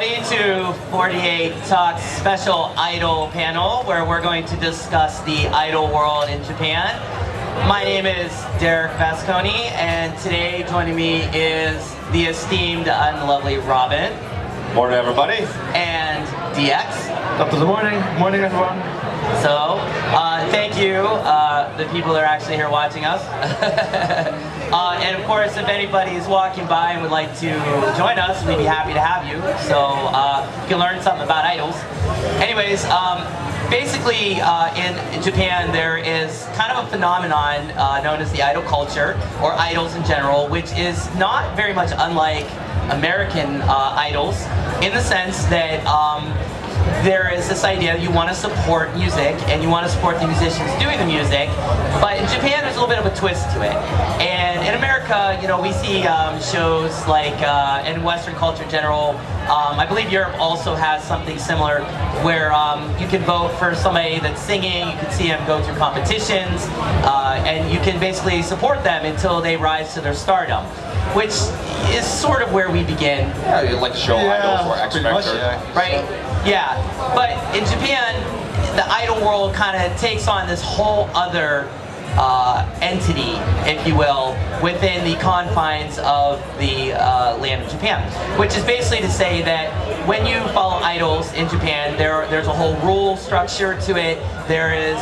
everybody to 48 Talks special Idol panel where we're going to discuss the idol world in Japan. My name is Derek Vasconi, and today joining me is the esteemed and lovely Robin. Morning, everybody. And DX. Top of the morning. Morning, everyone. So, thank you, the people that are actually here watching us. And of course, if anybody is walking by and would like to join us, we'd be happy to have you. So, you can learn something about idols. Anyways, basically, in Japan, there is kind of a phenomenon known as the idol culture, or idols in general, which is not very much unlike American idols, in the sense that there is this idea you want to support music and you want to support the musicians doing the music, but in Japan there's a little bit of a twist to it. And in America, you know, we see shows like, in Western culture in general, I believe Europe also has something similar where you can vote for somebody that's singing, you can see them go through competitions, and you can basically support them until they rise to their stardom, which is sort of where we begin. Yeah, you like to show idols or X Factor. Right? Yeah. But in Japan, the idol world kind of takes on this whole other entity, if you will, within the confines of the land of Japan. Which is basically to say that when you follow idols in Japan, there's a whole rule structure to it. There is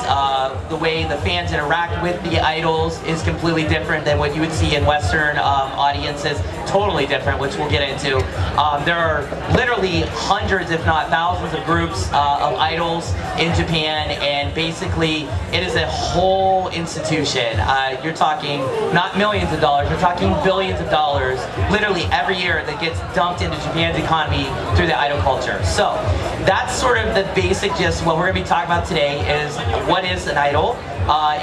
the way the fans interact with the idols is completely different than what you would see in Western audiences. Totally different, which we'll get into. There are literally hundreds, if not thousands, of groups of idols in Japan, and basically it is a whole institution. You're talking not millions of dollars, we're talking billions of dollars, literally every year, that gets dumped into Japan's economy through the idol culture. So that's sort of the basic gist. What we're going to be talking about today is what is an idol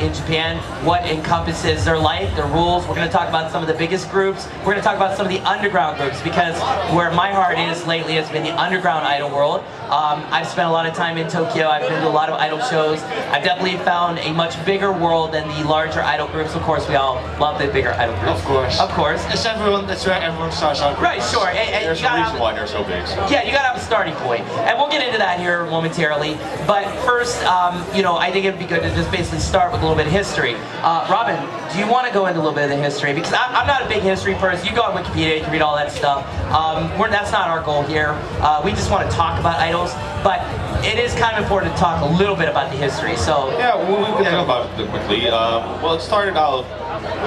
in Japan, what encompasses their life, their rules. We're going to talk about some of the biggest groups. We're going to talk about some of the underground groups, because where my heart is lately has been the underground idol world. I've spent a lot of time in Tokyo. I've been to a lot of idol shows. I've definitely found a much bigger world than the larger idol groups. Of course, we all love the bigger idol groups. Of course. Of course. It's everyone. That's where everyone starts out. Right, sure. And There's a reason why they're so big. So. Yeah, you gotta have a starting point. And we'll get into that here momentarily. But first, you know, I think it'd be good to just basically start with a little bit of history. Robin, do you want to go into a little bit of the history? Because I'm not a big history person. You go on Wikipedia, you can read all that stuff. That's not our goal here. We just want to talk about idols. But it is kind of important to talk a little bit about the history. So yeah, we can talk about it quickly. Well, it started out,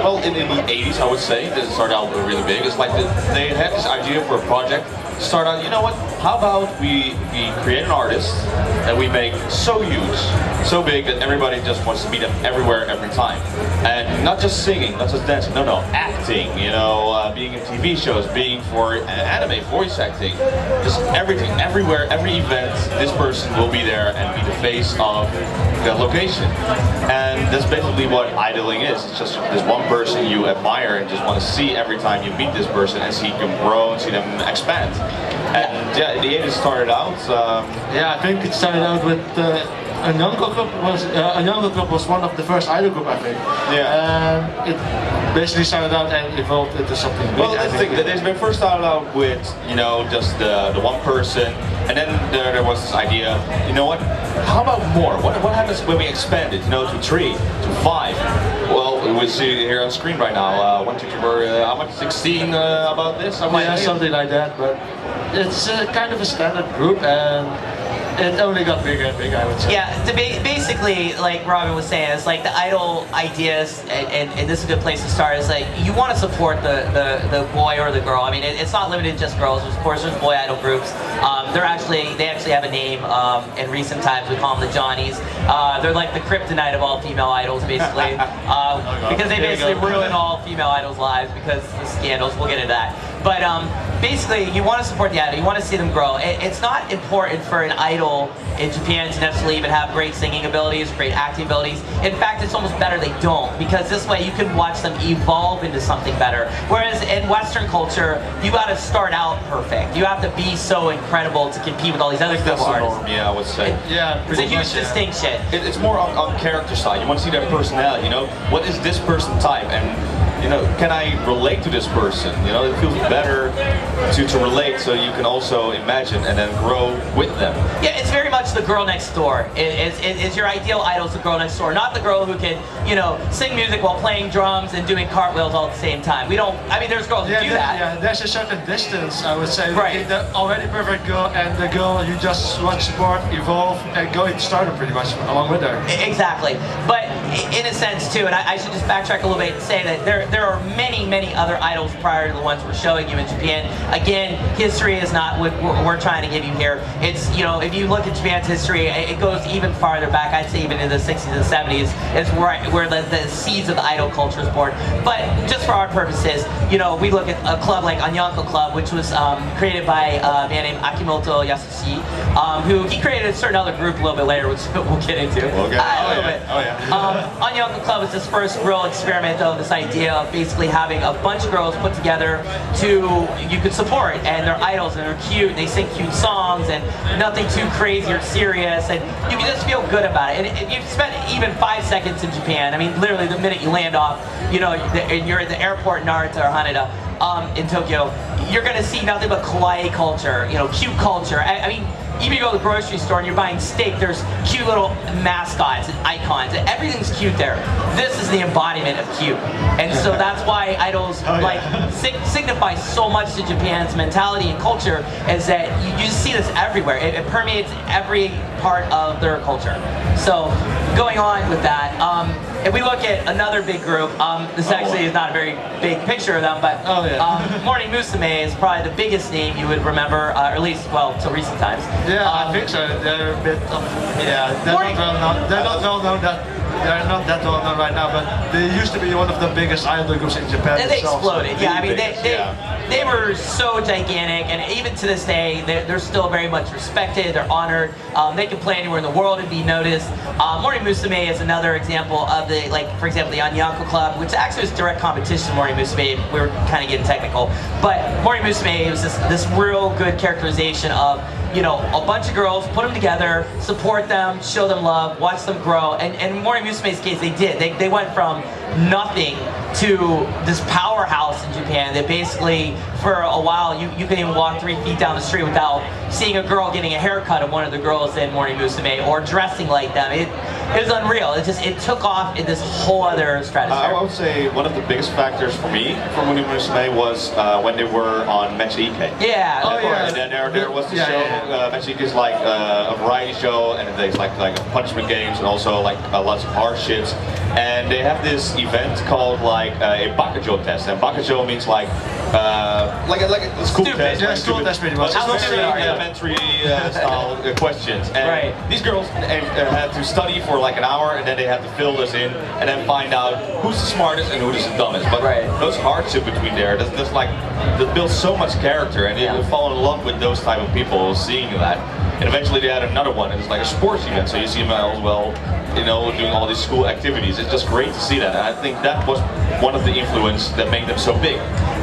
well, in the 80s, I would say. It started out really big. It's like they had this idea for a project. Start out, you know what, how about we create an artist that we make so huge, so big that everybody just wants to meet them everywhere, every time. And not just singing, not just dancing, no, acting, you know, being in TV shows, being for anime, voice acting, just everything, everywhere, every event, this person will be there and be the face of the location. And that's basically what idoling is. It's just this one person you admire and just want to see every time you meet this person and see them grow and see them expand. And yeah, in the 80s started out. Yeah, I think it started out with a younger group was one of the first idol group, I think. Yeah. And it basically started out and evolved into something big. Well, let's think that they first started out with, you know, just the one person, and then there was this idea, you know what, how about more? What happens when we expand it, you know, to 3, to 5? Well, we see here on screen right now, 1, 2, 3, 4, how much, 16 about this? Yeah, something like that, but it's kind of a standard group, and it only got bigger and bigger, I would say. Yeah, basically, like Robin was saying, it's like the idol ideas, and this is a good place to start, is like, you want to support the boy or the girl. I mean, it's not limited to just girls. Of course, there's boy idol groups. They actually have a name in recent times. We call them the Johnnies. They're like the kryptonite of all female idols, basically, because they basically ruin all female idols' lives because of the scandals. We'll get into that. But basically, you want to support the idol. You want to see them grow. It's not important for an idol in Japan to necessarily even have great singing abilities, great acting abilities. In fact, it's almost better they don't, because this way you can watch them evolve into something better. Whereas in Western culture, you got to start out perfect. You have to be so incredible to compete with all these other good artists. Yeah, I would say. Yeah, it's a huge distinction. It's more on character side. You want to see their personality, you know? What is this person type? And you know, can I relate to this person? You know, it feels better to relate, so you can also imagine and then grow with them. Yeah, it's very much the girl next door. It's your ideal idol's the girl next door, not the girl who can, you know, sing music while playing drums and doing cartwheels all at the same time. We don't. I mean, there's girls who do that. Yeah, there's a certain distance, I would say, Right. between the already perfect girl and the girl you just want to support, evolve, and go into stardom pretty much along with her. Exactly, but in a sense too, and I should just backtrack a little bit and say that there are many other idols prior to the ones we're showing you in Japan. Again, history is not what we're trying to give you here. It's, you know, if you look at Japan's history, it goes even farther back. I'd say even in the 60s and 70s is where the seeds of the idol culture is born. But just for our purposes, you know, we look at a club like Anyanko Club, which was created by a man named Akimoto Yasushi, who he created a certain other group a little bit later, which we'll get into. Okay. A little bit. Oh yeah. Anyanko Club is this first real experiment of this idea of basically having a bunch of girls put together you could support, and they're idols and they're cute, and they sing cute songs and nothing too crazy or serious, and you can just feel good about it. And if you've spent even 5 seconds in Japan, I mean literally the minute you land off, you know, and you're at the airport in Narita or Haneda in Tokyo, you're gonna see nothing but kawaii culture, you know, cute culture. I mean, even you go to the grocery store and you're buying steak, there's cute little mascots and icons, and everything's cute there. This is the embodiment of cute. And so that's why idols signify so much to Japan's mentality and culture, is that you just see this everywhere. It permeates every part of their culture. So going on with that, if we look at another big group, this actually is not a very big picture of them, but Morning Musume is probably the biggest name you would remember, or at least, well, till recent times. Yeah, I think so. They're a bit of, they're not well known they're not that well known right now, but they used to be one of the biggest idol groups in Japan. And they itself, exploded. So Yeah, I mean, yeah. they were so gigantic, and even to this day, they're still very much respected. They're honored. They can play anywhere in the world and be noticed. Morning Musume is another example of the, like, for example, the Anyanko Club, which actually is direct competition to Morning Musume. We were kind of getting technical, but Morning Musume was this real good characterization of, you know, a bunch of girls, put them together, support them, show them love, watch them grow. And in Morning Musume's case, they did. They went from nothing to this powerhouse in Japan that basically, for a while, you couldn't even walk 3 feet down the street without seeing a girl getting a haircut of one of the girls in Morning Musume or dressing like them. It was unreal. It took off in this whole other stratosphere. I would say one of the biggest factors for me for Morning Musume was when they were on Match Ike. Yeah. Oh, yeah. And then there was the show. Match Ike is like a variety show, and there's like punishment games and also like lots of hardships. And they have this event called like a Bakajo test, and Bakajo means like a school Stupid. test. Yeah, like school test pretty much. It's not How very stupid are you? elementary style questions. And Right. these girls had to study for like an hour, and then they had to fill this in, and then find out who's the smartest and who's the dumbest. But those hardships between there, that's like, that builds so much character, and you fall in love with those type of people, seeing that. And eventually they had another one, and it's like a sports event, so you see them as well, you know, doing all these school activities. It's just great to see that, and I think that was one of the influence that made them so big.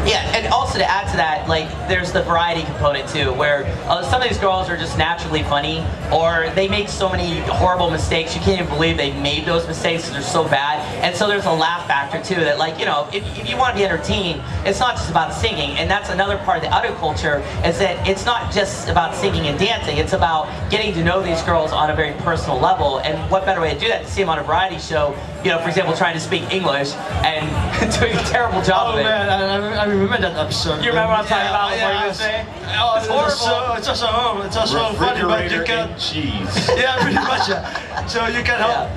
Yeah, and also to add to that, like, there's the variety component too, where some of these girls are just naturally funny, or they make so many horrible mistakes, you can't even believe they made those mistakes because they're so bad. And so there's a laugh factor too, that, like, you know, if you want to be entertained, it's not just about singing. And that's another part of the idol culture, is that it's not just about singing and dancing, it's about getting to know these girls on a very personal level. And what better way to do that, to see them on a variety show, you know, for example, trying to speak English and doing a terrible job of it. Man, I remember that episode. You remember what I'm talking about? What you say? Oh, It's horrible. It's also horrible. It's also funny, but you Refrigerator can. and cheese. Yeah, pretty much. Yeah. So you can help,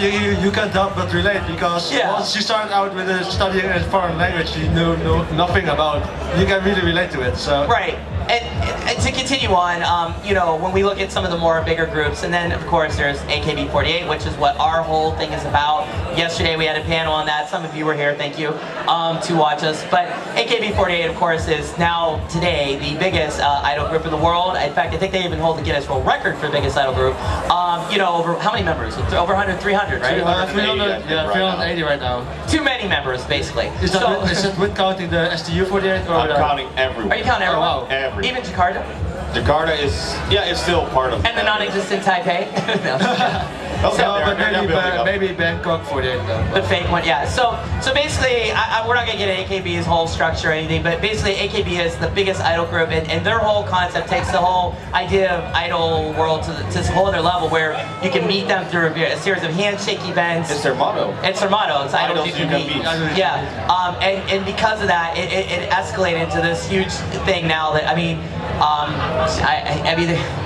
you can't help but relate, because once you start out with studying a foreign language you know nothing about, you can really relate to it. So right. And to continue on, you know, when we look at some of the more bigger groups, and then of course there's AKB48, which is what our whole thing is about. Yesterday we had a panel on that. Some of you were here, thank you, to watch us. But AKB48, of course, is now today the biggest idol group in the world. In fact, I think they even hold the Guinness World Record for the biggest idol group. You know, over how many members? Over 100, 300, right? 380 right now. Too many members, basically. Is that with counting the STU48 or? I'm counting everyone. Are you counting everyone? Oh, wow. Everyone. Even Jakarta? Jakarta is, it's still part of. And the non-existent Taipei. No. Okay, but they're building up. maybe Bangkok for the The fake one, yeah. So basically, we're not gonna get into AKB's whole structure or anything, but basically AKB is the biggest idol group, and their whole concept takes the whole idea of idol world to a whole other level, where you can meet them through a series of handshake events. It's their motto. It's their motto. It's idols you can meet. Yeah. And because of that, it escalated into this huge thing now that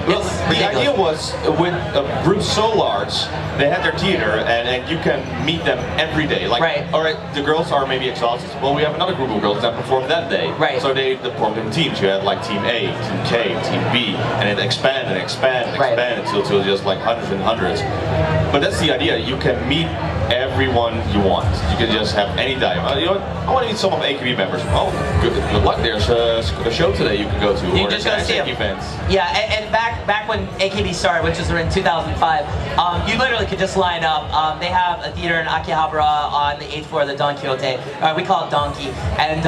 Well, the idea was with a group so large, they had their theater, and you can meet them every day. Like, all right, the girls are maybe exhausted. Well, we have another group of girls that perform that day. Right. So they performed in teams. You had like Team A, Team K, Team B, and it expanded until just like hundreds and hundreds. But that's the idea. You can meet everyone you want. You can just have any time. You know what? I want to meet some of AKB members. Oh, good luck. There's a show today you can go to. You or just gotta see them. Events. Yeah, and back when AKB started, which was in 2005, you literally could just line up. They have a theater in Akihabara on the 8th floor of the Don Quixote. We call it Donkey. And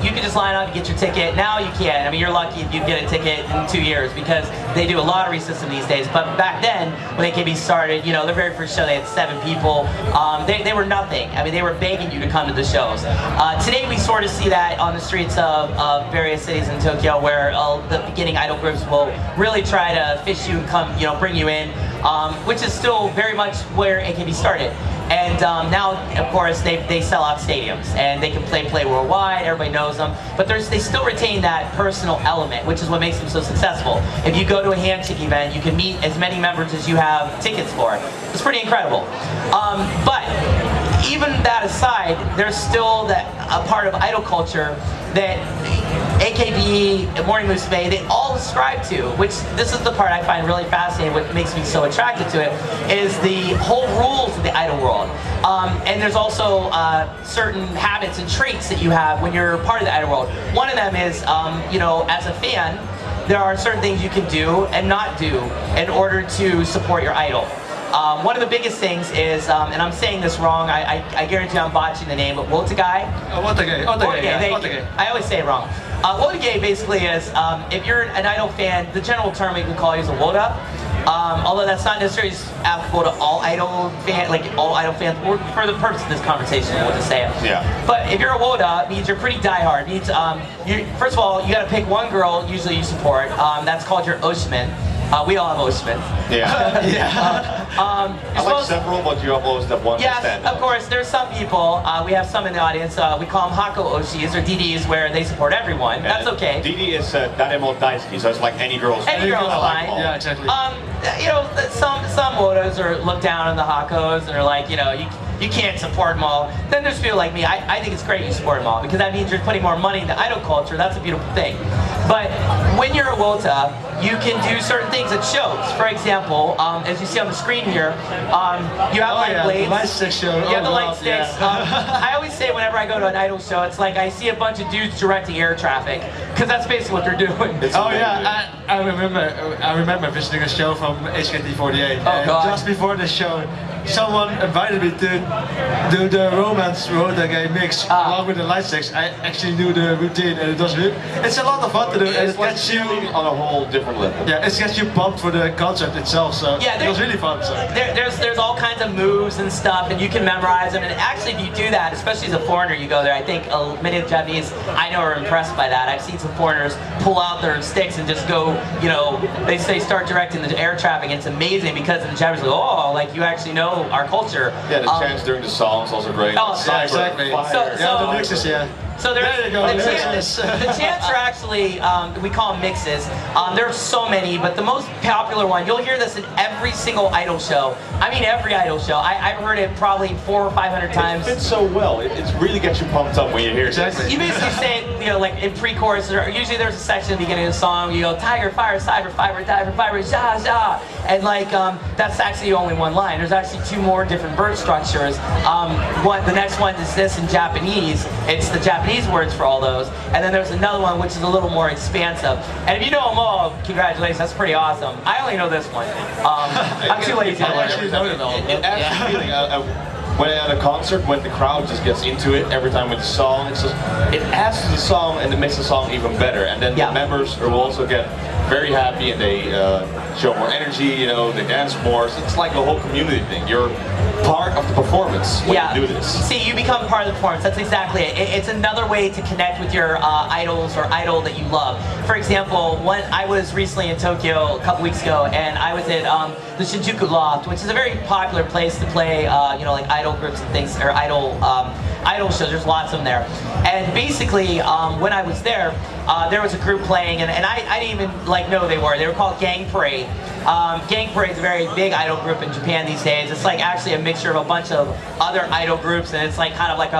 you can just line up and get your ticket. Now you can. I mean, you're lucky if you get a ticket in 2 years because they do a lottery system these days. But back then, when AKB started, their very first show, they had 7 people. They were nothing. I mean, they were begging you to come to the shows. Today, we sort of see that on the streets of various cities in Tokyo, where the beginning idol groups will really try to fish you and come, bring you in, which is still very much where AKB started. And now, of course, they sell out stadiums and they can play worldwide. Everybody knows them, but they still retain that personal element, which is what makes them so successful. If you go to a handshake event, you can meet as many members as you have tickets for. It's pretty incredible. But even that aside, there's still a part of idol culture that AKB, Morning Musume, they all ascribe to, which this is the part I find really fascinating, what makes me so attracted to it, is the whole rules of the idol world. And there's also certain habits and traits that you have when you're part of the idol world. One of them is, as a fan, there are certain things you can do and not do in order to support your idol. One of the biggest things is, and I'm saying this wrong, I guarantee I'm botching the name, but Wotagai. Wotagai. I always say it wrong. Wotagai basically is, if you're an idol fan, the general term we can call is a Woda. Although that's not necessarily applicable to all idol fans, or for the purpose of this conversation, we'll just say it. Yeah. But if you're a Woda, it means you're pretty diehard. It means, first of all, you gotta pick one girl, usually you support, that's called your Oshimen. We all have Oshimen. Yeah. I like several, but you have always that one. Yes, of course. There's some people. We have some in the audience. We call them Hako Oshis or DDs, where they support everyone. That's okay. DD is Daremo Daisuki, so it's like any girl's. Any girl's fine. Yeah, exactly. Some Wodas are look down on the Hakos and are like, you can't support them all. Then there's people like me. I think it's great you support them all because that means you're putting more money into idol culture. That's a beautiful thing. But when you're a Wota, you can do certain things at shows. For example, as you see on the screen here, you have light blades. Light sticks show. You have the light sticks. I always say whenever I go to an idol show, it's like I see a bunch of dudes directing air traffic because that's basically what they're doing. I remember visiting a show from HKT48. Oh, God. Just before the show, someone invited me to do the romance Wotagai mix along with the light sticks. I actually knew the routine and it's a lot of fun to do. And It's like shooting on a whole different level. Yeah, it gets you pumped for the concept itself. So yeah, it was really fun. So. There's all kinds of moves and stuff, and you can memorize them. And actually, if you do that, especially as a foreigner, you go there. I think many of the Japanese I know are impressed by that. I've seen some foreigners pull out their sticks and just go, they start directing the air traffic. And it's amazing because the Japanese go, oh, like you actually know our culture. Yeah, the chants during the songs also great. Oh, yeah, exactly. So the mixes, yeah. So there you go. The chants are actually, we call them mixes. There are so many, but the most popular one, you'll hear this in every single idol show. I mean every idol show. I've heard it probably 400 or 500 times. It fits so well. It really gets you pumped up when you hear it. Exactly. You basically say it, like in pre-chorus, usually there's a section at the beginning of the song where you go, tiger, fire, cyber, fiber, diver, fiber, ja, ja. And like, that's actually only one line. There's actually 2 more different verse structures. The next one is this in Japanese. It's the Japanese words for all those. And then there's another one which is a little more expansive. And if you know them all, congratulations, that's pretty awesome. I only know this one. I'm too lazy to learn. It adds a feeling. When at a concert, when the crowd just gets into it every time with the song, it adds to the song and it makes the song even better. And then the members will also get very happy and they show more energy, you know, they dance more. So it's like a whole community thing. You're part of the performance when you do this. See, you become part of the performance. That's exactly it. It's another way to connect with your idols or idol that you love. For example, I was recently in Tokyo a couple weeks ago, and I was at the Shinjuku Loft, which is a very popular place to play, you know, like idol groups and things, or idol shows. There's lots of them there. And basically, when I was there was a group playing, and I didn't even like know who they were. They were called Gang Parade. Gang Parade is a very big idol group in Japan these days. It's like actually a mixture of a bunch of other idol groups, and it's like kind of like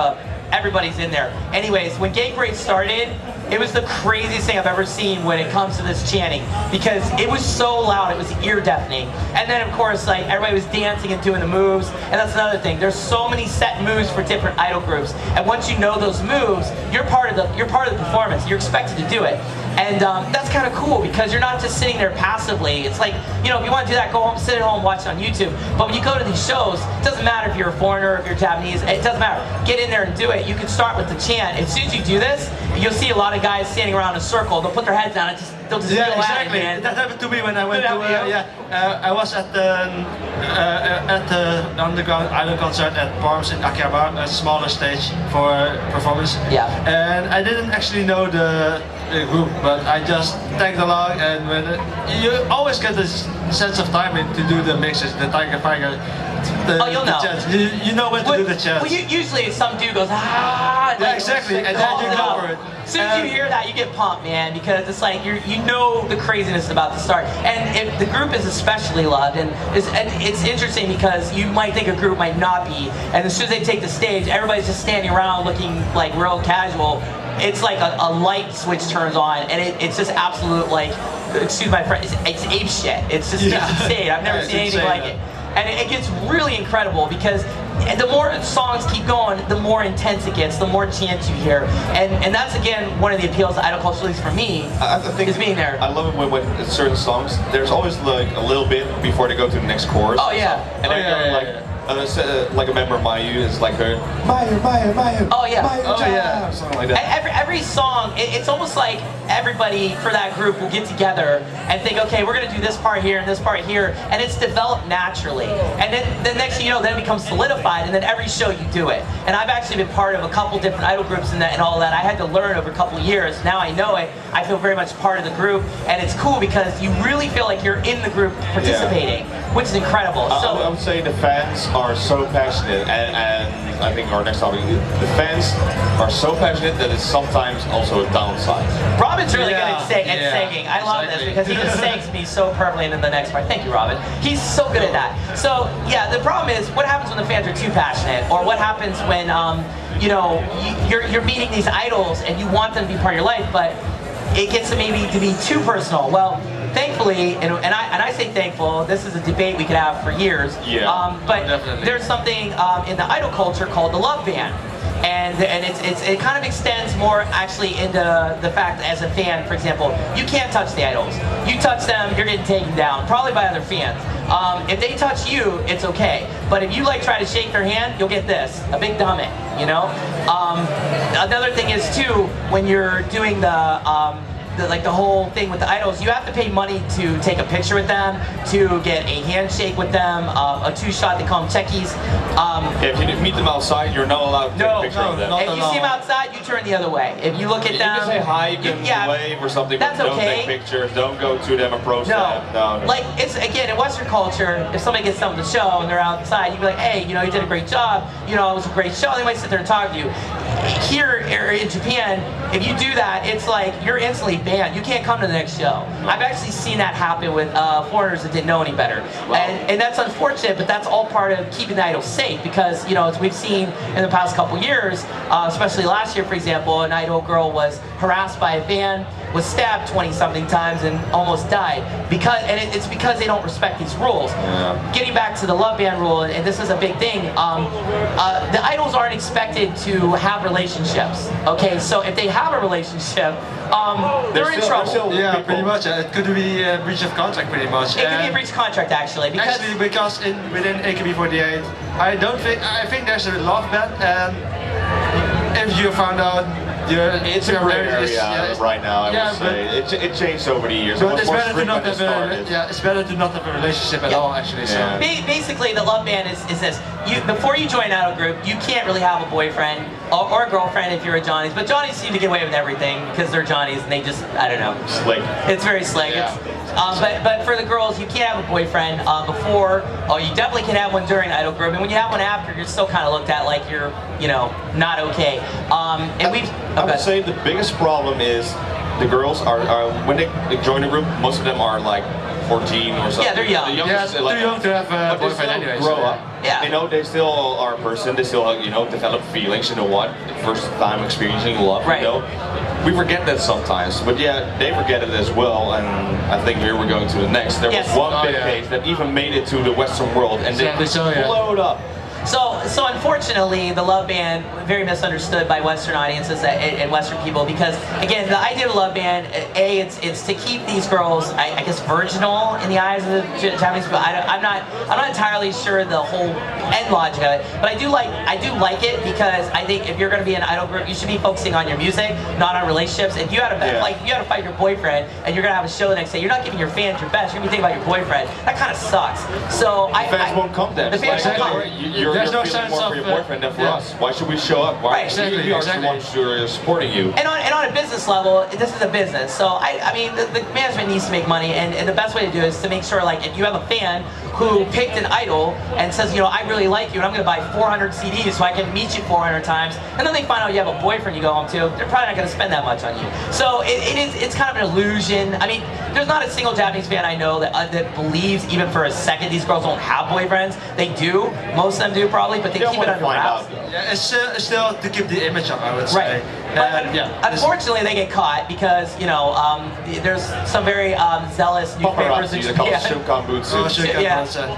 everybody's in there. Anyways, when Gang Parade started, it was the craziest thing I've ever seen when it comes to this chanting, because it was so loud, it was ear deafening. And then of course, like, everybody was dancing and doing the moves, and that's another thing. There's so many set moves for different idol groups, and once you know those moves, you're part of the performance. You're expected to do it. And that's kind of cool, because you're not just sitting there passively. It's like, you know, if you want to do that, go home, sit at home, watch it on YouTube. But when you go to these shows, it doesn't matter if you're a foreigner, if you're Japanese, it doesn't matter. Get in there and do it. You can start with the chant. As soon as you do this, you'll see a lot of guys standing around in a circle. They'll put their heads down and they'll just Yeah, feel exactly. at it, man. That happened to me when I went to I was at the underground idol concert at Barms in Akihabara, a smaller stage for performance. Yeah. And I didn't actually know the group, but I just tagged along, and when you always get this sense of timing to do the mixes, the tiger finger. You'll know. Chants. You know when to do the chants. Well, usually some dude goes, ah. Yeah, exactly, and then you go for it. As soon as you hear that, you get pumped, man, because it's like you know the craziness is about to start. And if the group is especially loved, and it's interesting because you might think a group might not be, and as soon as they take the stage, everybody's just standing around looking like real casual. It's like a light switch turns on, and it's just absolute, like, excuse my friend, it's ape shit. It's just insane. I've never seen anything like it. And it gets really incredible, because the more songs keep going, the more intense it gets, the more chants you hear. And that's, again, one of the appeals of idol culture, at least for me, I think is being there. I love it when certain songs, there's always like a little bit before they go to the next chorus. Oh, yeah. And they're like a member of Mayu is like her, Mayu. Oh, yeah. Mayu, something like that. Every song, it's almost like everybody for that group will get together and think, okay, we're going to do this part here and this part here, and it's developed naturally. And then the next thing you know, then it becomes solidified, and then every show you do it. And I've actually been part of a couple different idol groups and all that. I had to learn over a couple of years. Now I know it. I feel very much part of the group, and it's cool because you really feel like you're in the group participating, which is incredible. So I would say the fans are so passionate, and I think our next topic, the fans are so passionate that it's sometimes also a downside. Robin's really good at singing. I love this because he just sings me so perfectly into the next part. Thank you, Robin. He's so good at that. So yeah, the problem is, what happens when the fans are too passionate, or what happens when you know, you're meeting these idols and you want them to be part of your life, but it gets to maybe to be too personal. Well, thankfully, and I say thankful, this is a debate we could have for years. Yeah, but definitely. there's something in the idol culture called the love band. And it kind of extends more actually into the fact that as a fan, for example, you can't touch the idols. You touch them, you're getting taken down, probably by other fans. If they touch you, it's okay. But if you like try to shake their hand, you'll get this, a big dummy, you know? Another thing is too, when you're doing the whole thing with the idols, you have to pay money to take a picture with them, to get a handshake with them, a two-shot, they call them checkies. If you meet them outside, you're not allowed to take a picture of them. If you see them outside, you turn the other way. If you look at them, you can say hi, you can wave or something, but don't take pictures, don't go to them, approach them. No. Like, it's, again, in Western culture, if somebody gets done with the show and they're outside, you'd be like, hey, you know, you did a great job, you know, it was a great show, they might sit there and talk to you. Here in Japan, if you do that, it's like, you're instantly banned. You can't come to the next show. I've actually seen that happen with foreigners that didn't know any better. Wow. And that's unfortunate, but that's all part of keeping the idols safe, because, you know, as we've seen in the past couple years, especially last year, for example, an idol girl was harassed by a fan, was stabbed 20-something times and almost died. It's because they don't respect these rules. Yeah. Getting back to the love band rule, and this is a big thing, the idols aren't expected to have relationships. Okay, so if they have a relationship, they're in trouble. Yeah, pretty much. It could be a breach of contract, pretty much. It could be a breach of contract, actually. Because within AKB48, I think there's a love ban, and if you found out It's a gray area right now, I would say. It changed over the years. But it's better to not have it's better to not have a relationship at all, actually. So. Basically, the love band is this. Before you join an idol group, you can't really have a boyfriend or a girlfriend if you're a Johnny's. But Johnny's seem to get away with everything because they're Johnny's and they just, I don't know. Slick. It's very slick. Yeah. But for the girls, you can't have a boyfriend before. Oh, you definitely can have one during idol group, and when you have one after, you're still kind of looked at like you're, not okay. And I would say the biggest problem is the girls are when they join a group, most of them are like 14 or something. Yeah, they're young. Too young to have a boyfriend anyway. Grow up. Yeah. They still are a person. They still, develop feelings. You know what? First time experiencing love. Right. We forget that sometimes, but yeah, they forget it as well. And I think here we're going to the next. There was one big case that even made it to the Western world, and they blowed up. So unfortunately, the love band very misunderstood by Western audiences and Western people because again, the idea of the love band, it's to keep these girls, I guess, virginal in the eyes of the Japanese people. I'm not entirely sure the whole end logic of it, but I do like it because I think if you're going to be an idol group, you should be focusing on your music, not on relationships. If you had to fight your boyfriend and you're going to have a show the next day, you're not giving your fans your best. You're going to be thinking about your boyfriend. That kind of sucks. So the fans won't come then. The fans won't come. There's no sense more for your boyfriend than for us. Why should we show up? Why we are the ones who are supporting you? And on a business level, this is a business. So I mean, the management needs to make money, and the best way to do it is to make sure, like, if you have a fan who picked an idol and says, I really like you, and I'm going to buy 400 CDs so I can meet you 400 times, and then they find out you have a boyfriend you go home to, they're probably not going to spend that much on you. So it's kind of an illusion. I mean, there's not a single Japanese fan I know that believes even for a second these girls don't have boyfriends. They do. Most of them do probably, but they keep it under wraps. Yeah, it's still to keep the image up, I would say. Right. But unfortunately, they get caught because there's some very zealous newspapers in Japan.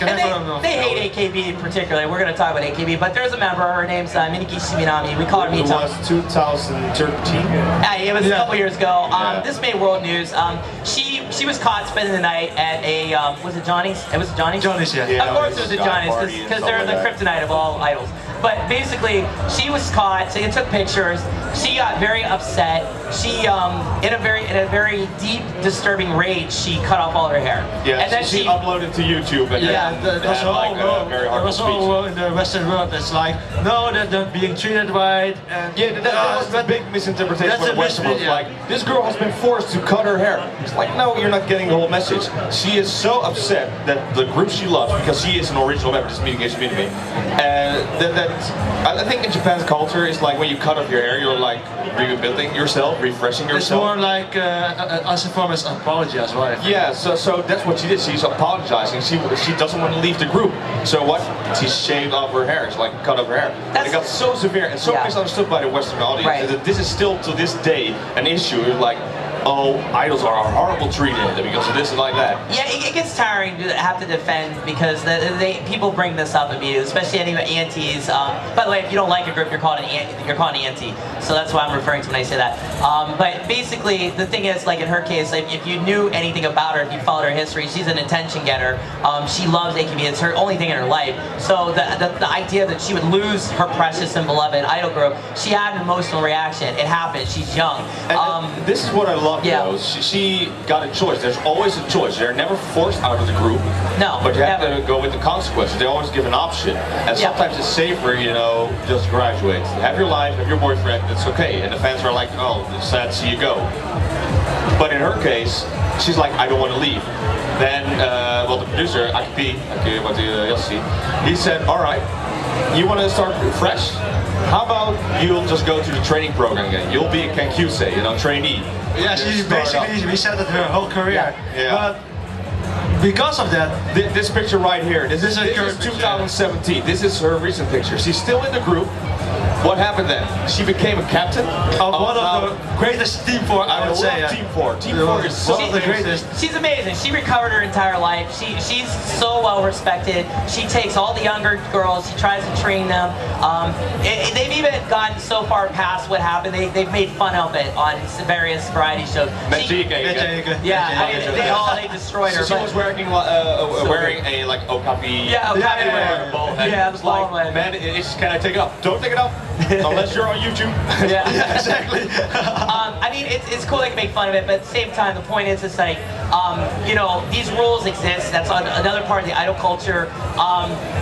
And they hate AKB particularly. We're going to talk about AKB, but there's a member. Her name's Miniki Shiminami. We call her Mita. It was 2013. It was a couple years ago. This made world news. She was caught spending the night at a was it Johnny's? It was Johnny's. Johnny's, yeah. Of course, it was at Johnny's because they're the kryptonite of all idols. But basically, she was caught. So they took pictures. She got very upset. She, in a very deep, disturbing rage, she cut off all her hair. Yeah, and then she uploaded to YouTube. And it was all in the Western world. It's like, no, they're not being treated right. And that was a big misinterpretation for the Western world. Like, this girl has been forced to cut her hair. It's like, no, you're not getting the whole message. She is so upset that the group she loves, because she is an original member, this meeting against me, and I think in Japan's culture, it's like when you cut off your hair, you're like rebuilding yourself, refreshing yourself. It's more like as a form of apology as well. Yeah, so that's what she did. She's apologizing. She doesn't want to leave the group. So what? She shaved off her hair. She cut off her hair. And it got so severe and so misunderstood by the Western audience that this is still to this day an issue. Like, oh, idols are horrible treated because of this and like that. Yeah, it gets tiring to have to defend because people bring this up immediately, especially any antis. By the way, if you don't like a group, you're called an anti. So that's what I'm referring to when I say that. But basically, the thing is, like in her case, if you knew anything about her, if you followed her history, she's an attention getter. She loves AKB. It's her only thing in her life. So the idea that she would lose her precious and beloved idol group, she had an emotional reaction. It happened. She's young. And this is what I love. She got a choice. There's always a choice. They're never forced out of the group. No, but you have to go with the consequences. They always give an option. And sometimes it's safer, just graduate. Have your life, have your boyfriend, it's okay. And the fans are like, oh, it's sad to see you go. But in her case, she's like, I don't want to leave. Then, the producer, Aki Yossi, he said, all right, you want to start fresh? How about you'll just go to the training program again? You'll be a Kenkyusei, trainee. Yeah, she basically resetted her whole career. But because of that, this picture right here, this is 2017. This is her recent picture. She's still in the group. What happened then? She became a captain of one of the greatest Team 4, I would say. Team 4. Team 4 is one of the greatest. She's amazing. She recovered her entire life. She's so well respected. She takes all the younger girls. She tries to train them. They've even gotten so far past what happened. They've made fun of it on various variety shows. They destroyed her. She was wearing a okapi. Yeah, okapi wear. Yeah, the bald head. Man, can I take it off? Don't take it off. Unless you're on YouTube. Yeah. Yeah, exactly. I mean, it's cool they can make fun of it, but at the same time, the point is, it's like, you know, these rules exist. That's another part of the idol culture.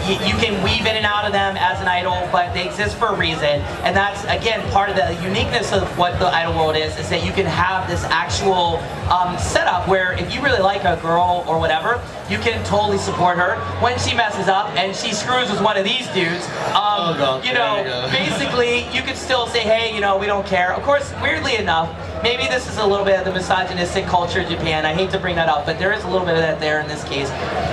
You can weave in and out of them as an idol, but they exist for a reason. And that's, again, part of the uniqueness of what the idol world is that you can have this actual setup where if you really like a girl or whatever, you can totally support her. When she messes up and she screws with one of these dudes, you know, basically, you could still say, hey, you know, we don't care. Of course, weirdly enough, maybe this is a little bit of the misogynistic culture in Japan. I hate to bring that up, but there is a little bit of that there in this case.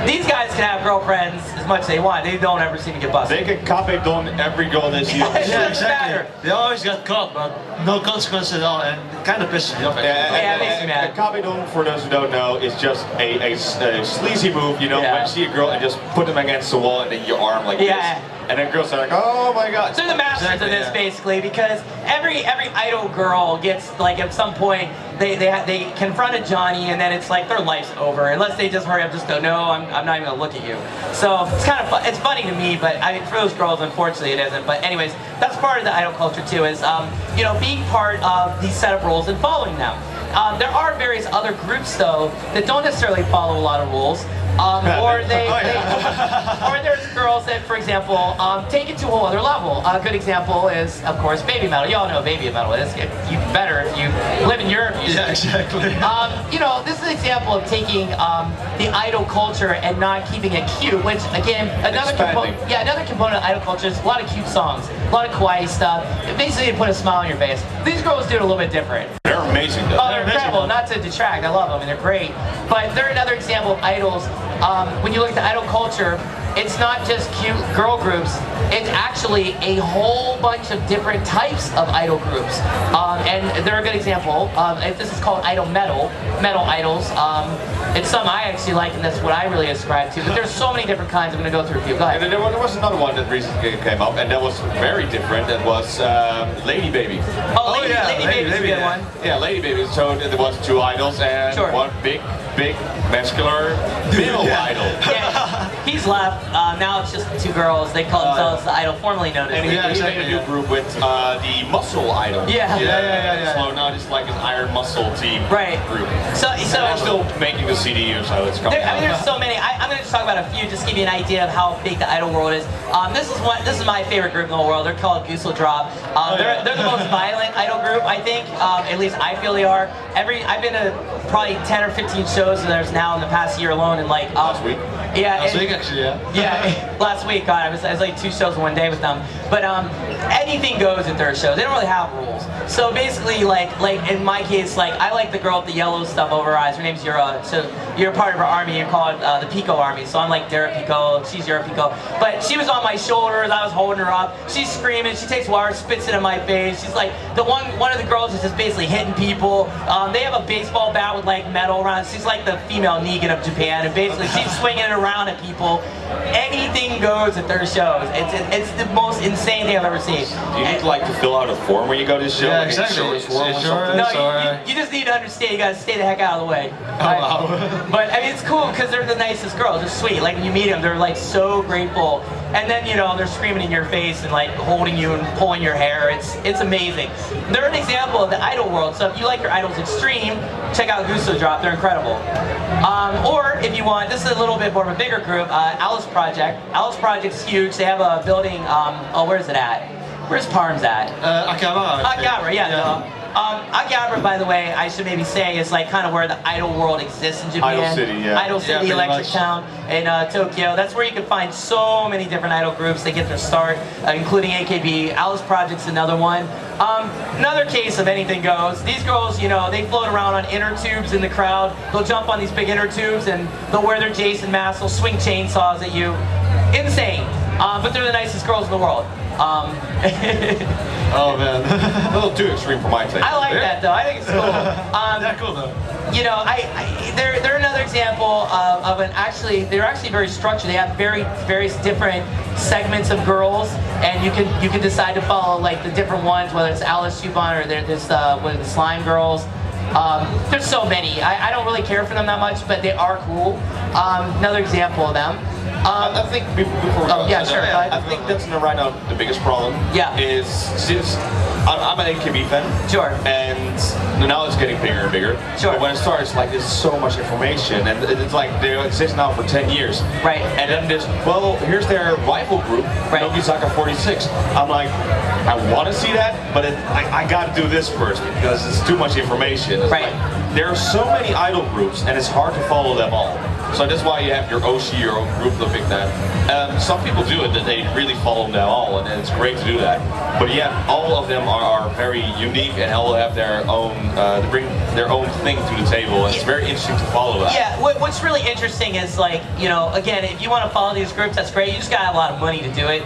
These guys can have girlfriends as much as they want. They don't ever seem to get busted. They can copy on every girl they see. Yeah, exactly. They always get caught, but no consequences at all, and it kind of pisses me off. Yeah, it makes me mad. Kabedon, for those who don't know, is just a sleazy move, you know, when you see a girl and just put them against the wall and then your arm like this. And then girls are like, oh my god. So they're the masters of this basically, because every idol girl gets, like, at some point they confronted Johnny and then it's like their life's over unless they just hurry up, just go, no, I'm not even gonna look at you. So it's kind of fun. It's funny to me, but I mean for those girls, unfortunately, it isn't. But anyways, that's part of the idol culture too, is you know, being part of these set of rules and following them. There are various other groups though that don't necessarily follow a lot of rules. Or there's girls that, for example, take it to a whole other level. A good example is, of course, baby metal. You all know what baby metal is. You better if you live in Europe. Yeah, exactly. You know, this is an example of taking the idol culture and not keeping it cute. Which, again, another component of idol culture is a lot of cute songs, a lot of kawaii stuff. Basically, to put a smile on your face. These girls do it a little bit different. They're amazing though. Oh, they're incredible. Not to detract, I love them and they're great. But they're another example of idols. When you look at the idol culture, it's not just cute girl groups. It's actually a whole bunch of different types of idol groups. And they're a good example. This is called idol metal idols. It's some I actually like, and that's what I really ascribe to. But there's so many different kinds. I'm going to go through a few. Go ahead. And there was another one that recently came up, and that was very different. That was Lady Baby. Oh, Lady Baby's a good one. Yeah, Lady Baby. So there was two idols and one big, muscular male idol. Yeah, he's left. Now it's just the two girls. They call themselves the idol, formerly known as. And he made a new group with the Muscle Idol. Yeah. So now it's like an Iron Muscle team group. So they're still making the CD, so it's coming. I mean, there's so many. I'm going to just talk about a few, just to give you an idea of how big the idol world is. This is my favorite group in the whole world. They're called Goose Drop. They're the most violent idol group, I think. At least I feel they are. I've been to probably 10 or 15 shows of theirs now in the past year alone, and like last week. Yeah, last week actually, yeah, last week. God, I was like 2 shows in one day with them. But anything goes at their shows. They don't really have rules. So basically, like in my case, like I like the girl with the yellow stuff over her eyes. Her name's Yura. So you're part of her army. You're called the Pico Army. So I'm like Dara Pico. She's Yura Pico. But she was on my shoulders. I was holding her up. She's screaming. She takes water, spits it in my face. She's like one of the girls is just basically hitting people. They have a baseball bat with like metal around. She's like the female Negan of Japan, and basically she's swinging it around at people. Anything goes at their shows. It's the most insane thing I've ever seen. Do you need to like to fill out a form when you go to this show? Yeah, like exactly. No, you just need to understand. You gotta stay the heck out of the way. Wow. But I mean, it's cool because they're the nicest girls. They're sweet. Like when you meet them, they're like so grateful. And then they're screaming in your face and like holding you and pulling your hair. It's amazing. They're an example of the idol world. So if you like your idols extreme, check out Gusto Drop. They're incredible. Or if you want, this is a little bit more of a bigger group. Alice Project. Alice Project's huge. They have a building. Where's it at? Where's Parms at? Akihabara. Akihabara, yeah. Akihabara, by the way, I should maybe say, is like kind of where the idol world exists in Japan. Idol City, yeah. Idol City, Yeah, Electric much. Town in Tokyo. That's where you can find so many different idol groups. They get their start, including AKB. Alice Project's another one. Another case of anything goes. These girls, they float around on inner tubes in the crowd. They'll jump on these big inner tubes and they'll wear their Jason masks. They'll swing chainsaws at you. Insane. But they're the nicest girls in the world. Oh man. A little too extreme for my taste. I like that though. I think it's cool. Yeah, cool though. They're another example of they're actually very structured. They have various different segments of girls, and you can decide to follow like the different ones, whether it's Alice Chuban or there's the slime girls. There's so many. I don't really care for them that much, but they are cool. Another example of them. I think before. Yeah, sure. I think that's right now the biggest problem. Yeah. Is since I'm an AKB fan. Sure. And now it's getting bigger and bigger. Sure. But when it starts, like there's so much information, and it's like they exist now for 10 years. Right. And then there's here's their rival group, right. Nogizaka 46. I'm like, I want to see that, but I got to do this first because it's too much information. It's right. Like, there are so many idol groups, and it's hard to follow them all. So that's why you have your OC, your own group to pick that. Some people do it, that they really follow them all, and it's great to do that. But yeah, all of them are very unique and all have their own, they bring their own thing to the table, and it's very interesting to follow that. Yeah, what's really interesting is like, you know, again, if you want to follow these groups, that's great. You just gotta have a lot of money to do it.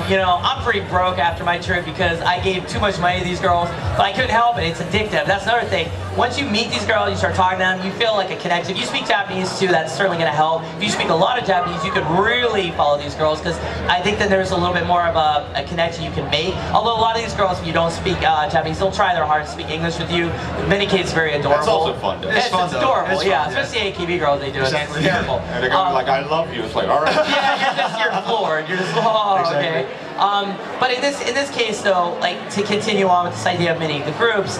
You know, I'm pretty broke after my trip because I gave too much money to these girls, but I couldn't help it. It's addictive. That's another thing. Once you meet these girls, you start talking to them, you feel like a connection. If you speak Japanese too, that's certainly going to help. If you speak a lot of Japanese, you could really follow these girls because I think that there's a little bit more of a connection you can make. Although a lot of these girls, if you don't speak Japanese, they'll try their hardest to speak English with you. In many cases, very adorable. That's also fun, though. It's adorable, it's fun, yeah. Especially AKB girls, they do exactly. it. It's terrible. And they're going to be like, I love you. It's like, all right. Yeah, you're floored. You're just, oh, exactly. okay. But in this case, though, like to continue on with this idea of many of the groups,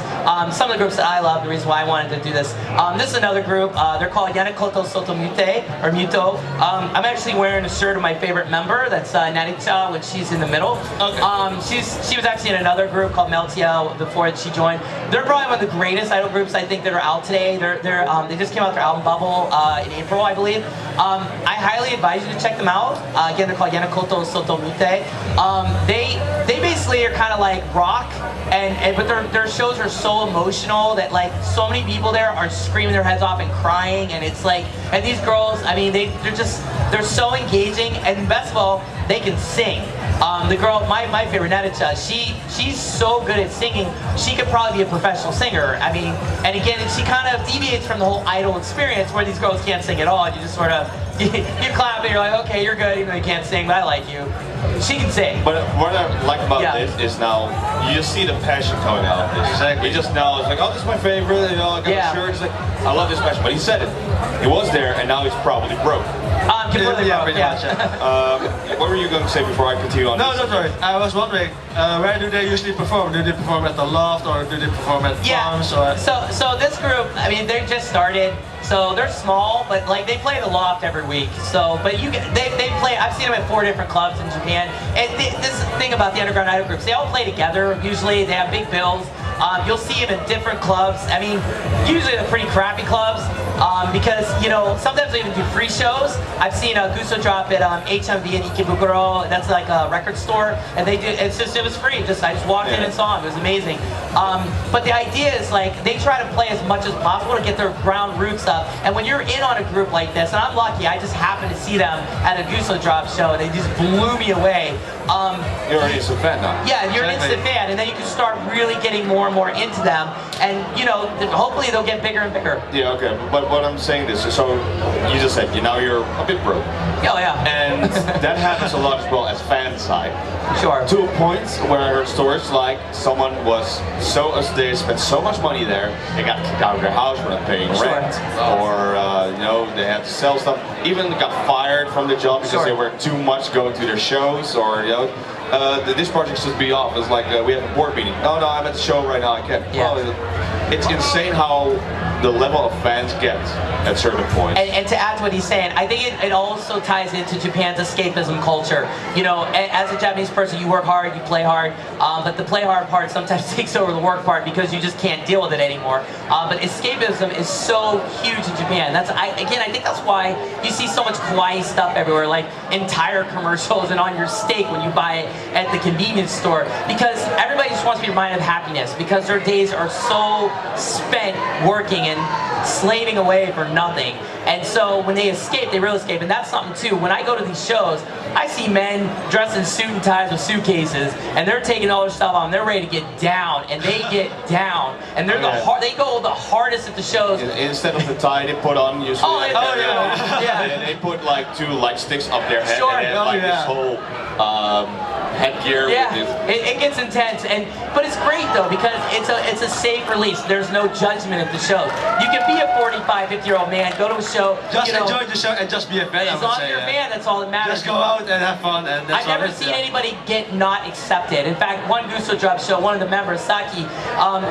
some of the groups that I love, the reason why I wanted to do this. This is another group. They're called Yanekoto Sotomute or Muto. I'm actually wearing a shirt of my favorite member. That's Naricha, when she's in the middle. Okay. She was actually in another group called Meltia before she joined. They're probably one of the greatest idol groups I think that are out today. They just came out their album Bubble in April, I believe. I highly advise you to check them out. Again, they're called Yanekoto Sotomute. They basically are kind of like rock, but their shows are so emotional that like so many people there are screaming their heads off and crying, and it's like, and these girls, I mean, they're so engaging, and best of all, they can sing. The girl, my favorite, Nadicha, she's so good at singing, she could probably be a professional singer. I mean, and again, she kind of deviates from the whole idol experience where these girls can't sing at all, and you just sort of, you clap and you're like, okay, you're good, even though you can't sing, but I like you. She can sing. But what I like about this is now, you just see the passion coming out of this. Exactly. You just know, it's like, oh, this is my favorite, you know, I got a shirt, it's like, I love this passion. But he said it. He was there, and now he's probably broke. Completely broke, pretty much, yeah. What were you going to say before I continue on? No, don't worry. I was wondering, where do they usually perform? Do they perform at the Loft or do they perform at farms? Or? So this group, I mean, they just started. So they're small, but like they play the Loft every week. So, but they play. I've seen them at 4 different clubs in Japan. And this thing about the underground idol groups, they all play together. Usually, they have big bills. You'll see them in different clubs. I mean, usually they're pretty crappy clubs because, you know, sometimes they even do free shows. I've seen Guso drop at HMV in Ikebukuro. That's like a record store, and they do. It was free. I just walked in and saw them. It was amazing. But the idea is like they try to play as much as possible to get their ground roots up. And when you're in on a group like this, and I'm lucky, I just happened to see them at a Guso drop show, and they just blew me away. You're an instant fan now. Yeah, you're an instant fan, and then you can start really getting more and more into them, and you know, hopefully they'll get bigger and bigger. Yeah, okay, but what I'm saying is, so you just said, now you're a bit broke. Oh yeah. And that happens a lot as well as fan side. Sure. To a point where I heard stories like someone was they spent so much money there, they got kicked out of their house for not paying rent, or you know, they had to sell stuff. Even got fired from the job because they were too much going to their shows, or you know. This project should be off. It's like we have a board meeting. No, I'm at the show right now. I can't. Yeah. Well, it's insane how the level of fans get at certain points. And to add to what he's saying, I think it also ties into Japan's escapism culture. You know, as a Japanese person, you work hard, you play hard, but the play hard part sometimes takes over the work part because you just can't deal with it anymore. But escapism is so huge in Japan. I think that's why you see so much kawaii stuff everywhere, like entire commercials and on your steak when you buy it at the convenience store, because everybody just wants to be reminded of happiness because their days are so spent working and slaving away for nothing. And so when they escape, they really escape. And that's something too. When I go to these shows, I see men dressed in suit and ties with suitcases, and they're taking all their stuff on. They're ready to get down, and they get down, and they're they go the hardest at the shows. Instead of the tie they put on, usually yeah. they put like 2 light sticks up their head, Sure. and like this whole headgear. Yeah, it gets intense, but it's great though because it's a safe release. There's no judgment at the show. You can be a 45, 50-year-old man, go to a show. Just enjoy the show and just be a fan. As long as you're a fan, that's all that matters. Just go out and have fun, and that's I've never seen anybody get not accepted. In fact, one Gusto Drop show, one of the members, Saki,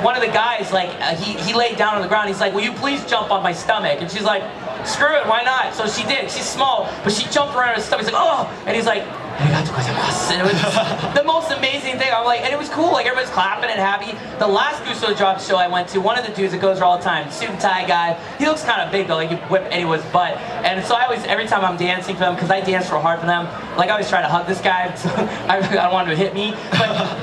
one of the guys, like, he laid down on the ground. He's like, "Will you please jump on my stomach?" And she's like, "Screw it, why not?" So she did. She's small, but she jumped around his stomach. He's like, "Oh!" And he's like, "Arigatou gozaimasu." And it was the most amazing thing. I'm like, and it was cool. Like, everybody's clapping and happy. The last Gusto Drop show I went to, one of the dudes that goes there all the time, suit and tie guy. He looks kind of big though. Like, he whip anyone's butt. And so I always, every time I'm dancing for them, because I dance real hard for them, like, I always try to hug this guy. So I don't want him to hit me.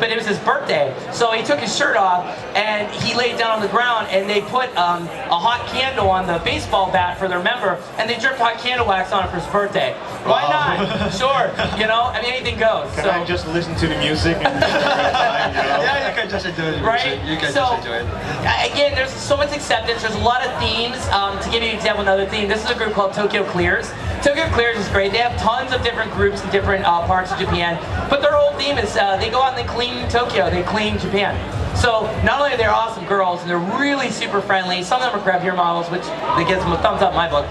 But it was his birthday. So he took his shirt off and he laid down on the ground, and they put a hot candle on the baseball bat for their member, and they dripped hot candle wax on it for his birthday. Why not? Sure. You know, I mean, anything goes. Can I just listen to the music and enjoy the time, you know? Yeah, you can just enjoy the right? music. You can so, just enjoy it. Again, there's so much acceptance. There's a lot of themes. To give you an example, another theme. This is a group called Tokyo Clears. Tokyo Clears is great. They have tons of different groups in different parts of Japan. But their whole theme is they go out and they clean Tokyo. They clean Japan. So not only are they awesome girls, and they're really super friendly. Some of them are grab your models, which they get them a thumbs up in my book.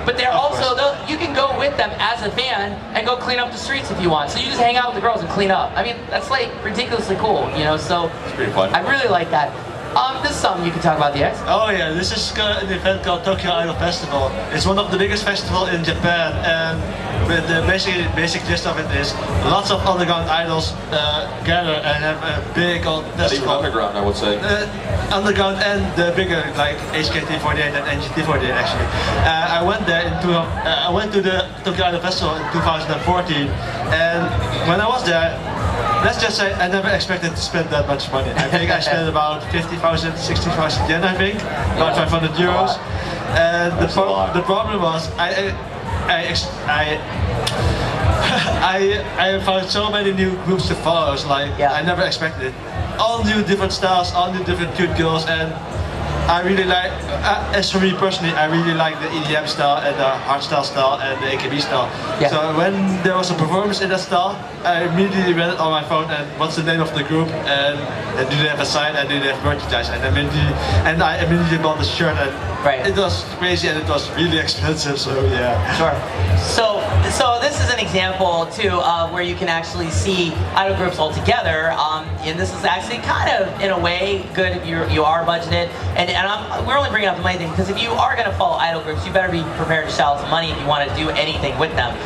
But they're also, you can go with them as a fan and go clean up the streets if you want. So you just hang out with the girls and clean up. I mean, that's like ridiculously cool, you know. So It's pretty fun. I really like that. This is something you can talk about, DX. Oh yeah, this is an event called Tokyo Idol Festival. It's one of the biggest festivals in Japan, and with the basic gist of it is lots of underground idols gather and have a big old Not even festival. underground, I would say. Underground and the bigger, like HKT48 and NGT48 actually. I went there I went to the Tokyo Idol Festival in 2014, and when I was there, let's just say I never expected to spend that much money. I think I spent about 50,000, 60,000 yen, I think, about 500 euros. And the problem was I found so many new groups to follow. It's like I never expected it. All new different styles, all new different cute girls, and I really like, as for me personally, I really like the EDM style and the hardstyle style and the AKB style. Yeah. So when there was a performance in that style, I immediately went on my phone and what's the name of the group, and do they have a sign, and do they have merchandise, and I immediately bought the shirt, and it was crazy and it was really expensive, so yeah. Sure. So this is an example too of where you can actually see idol groups all together, and this is actually kind of in a way good if you are budgeted. And we're only bringing up the money thing because if you are going to follow idol groups, you better be prepared to shell out some money if you want to do anything with them.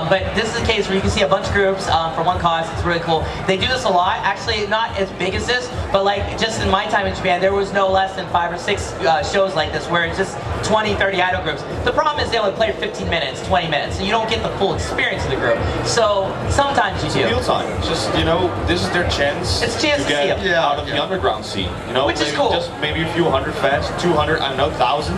But this is a case where you can see a bunch of groups for one cost. It's really cool. They do this a lot. Actually, not as big as this, but like just in my time in Japan, there was no less than 5 or 6 shows like this where it's just 20, 30 idol groups. The problem is they only play 15 minutes, 20 minutes, so you don't get the full experience of the group. So sometimes you do. Meal time. Just, you know, this is their chance. It's a chance to get see them. out of the underground scene. You know, Which is cool. Just maybe a few hundred fans, 200, I don't know, 1,000.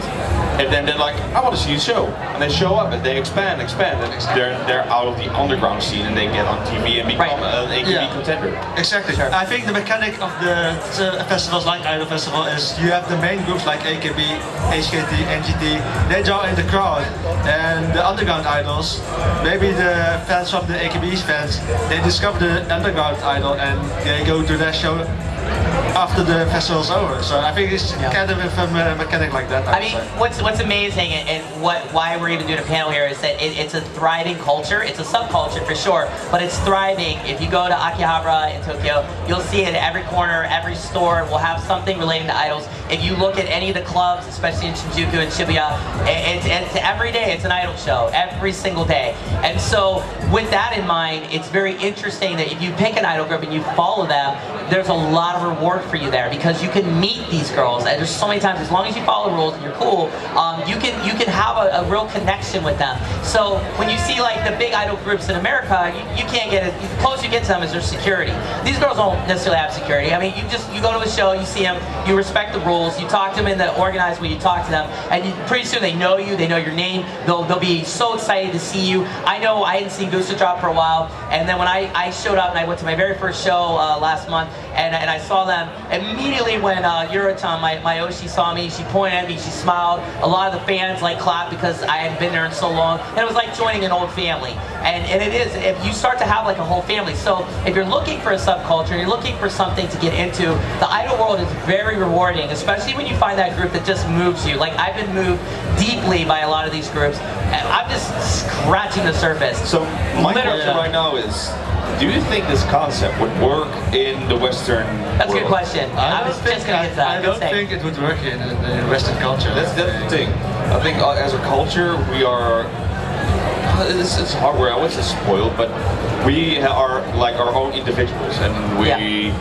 And then they're like, I want to see a show. And they show up and they expand, and they're out of the underground scene and they get on TV and become an AKB contender. Exactly. Sure. I think the mechanic of the festivals like Idol Festival is you have the main groups like AKB, HKT, NGT, they draw in the crowd, and the underground idols, maybe the fans from the AKB's fans, they discover the underground idol and they go to their show after the festival's over. So I think it's kind of a mechanic like that. I mean, what's amazing and why we're even doing a panel here is that it's a thriving culture. It's a subculture for sure, but it's thriving. If you go to Akihabara in Tokyo, you'll see it at every corner, every store will have something relating to idols. If you look at any of the clubs, especially in Shinjuku and Shibuya, it's every day it's an idol show, every single day. And so with that in mind, it's very interesting that if you pick an idol group and you follow them, there's a lot of reward for you there because you can meet these girls, and there's so many times, as long as you follow the rules and you're cool, you can have a real connection with them. So when you see like the big idol groups in America, you can't get it. The closer you get to them is their security. These girls don't necessarily have security. I mean, you go to a show, you see them, you respect the rules, you talk to them in the organized way, you talk to them, and pretty soon they know you, they know your name, they'll be so excited to see you. I know I hadn't seen Gusto Drop for a while, and then when I showed up and I went to my very first show last month, and I saw them, immediately when Yura-chan, my Oshi, saw me, she pointed at me, she smiled. A lot of the fans like clapped. lot because I hadn't been there in so long, and it was like joining an old family. And it is, if you start to have like a whole family. So if you're looking for a subculture, you're looking for something to get into, the idol world is very rewarding, especially when you find that group that just moves you. Like, I've been moved deeply by a lot of these groups, and I'm just scratching the surface. So my question right now is, do you think this concept would work in the Western That's a good world? question. I was just going to get to that. I don't think it would work in Western culture. That's the thing. I think as a culture, we are. It's hard word. I wouldn't say spoiled, but we are like our own individuals, and we.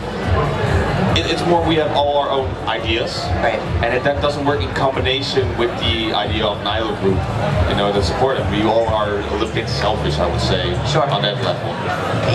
It's more we have all our own ideas, Right. and that doesn't work in combination with the idea of an idol group, you know, that's supportive. We all are a little bit selfish, I would say, on that level.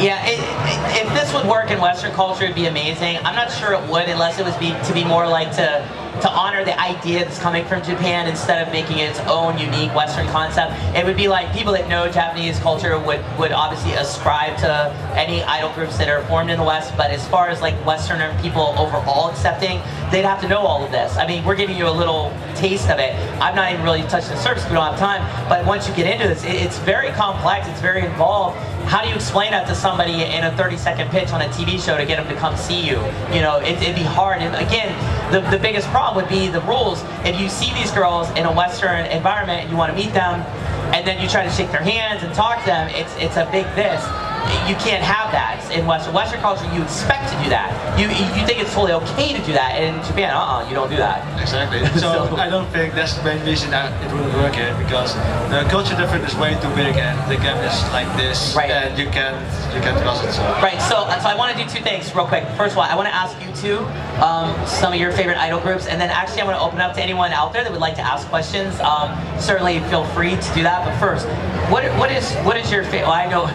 Yeah, if this would work in Western culture, it'd be amazing. I'm not sure it would unless it was to be more like to honor the idea that's coming from Japan instead of making it its own unique Western concept. It would be like people that know Japanese culture would obviously ascribe to any idol groups that are formed in the West, but as far as like Westerner people overall accepting, they'd have to know all of this. I mean, we're giving you a little taste of it. I'm not even really touching the surface, we don't have time, but once you get into this, it's very complex, it's very involved. How do you explain that to somebody in a 30-second pitch on a TV show to get them to come see you? You know, it'd be hard. And again, the biggest problem would be the rules. If you see these girls in a Western environment and you want to meet them, and then you try to shake their hands and talk to them, it's a big this. You can't have that in Western culture. You expect to do that. You think it's totally okay to do that. And in Japan, you don't do that. Exactly. So I don't think that's the main reason that it wouldn't work here, because the culture difference is way too big and the gap is like this, Right. and you can't cross it. So. Right, so I want to do two things real quick. First of all, I want to ask you two some of your favorite idol groups, and then actually I want to open up to anyone out there that would like to ask questions. Certainly feel free to do that, but first, what is your favorite? Well, I know,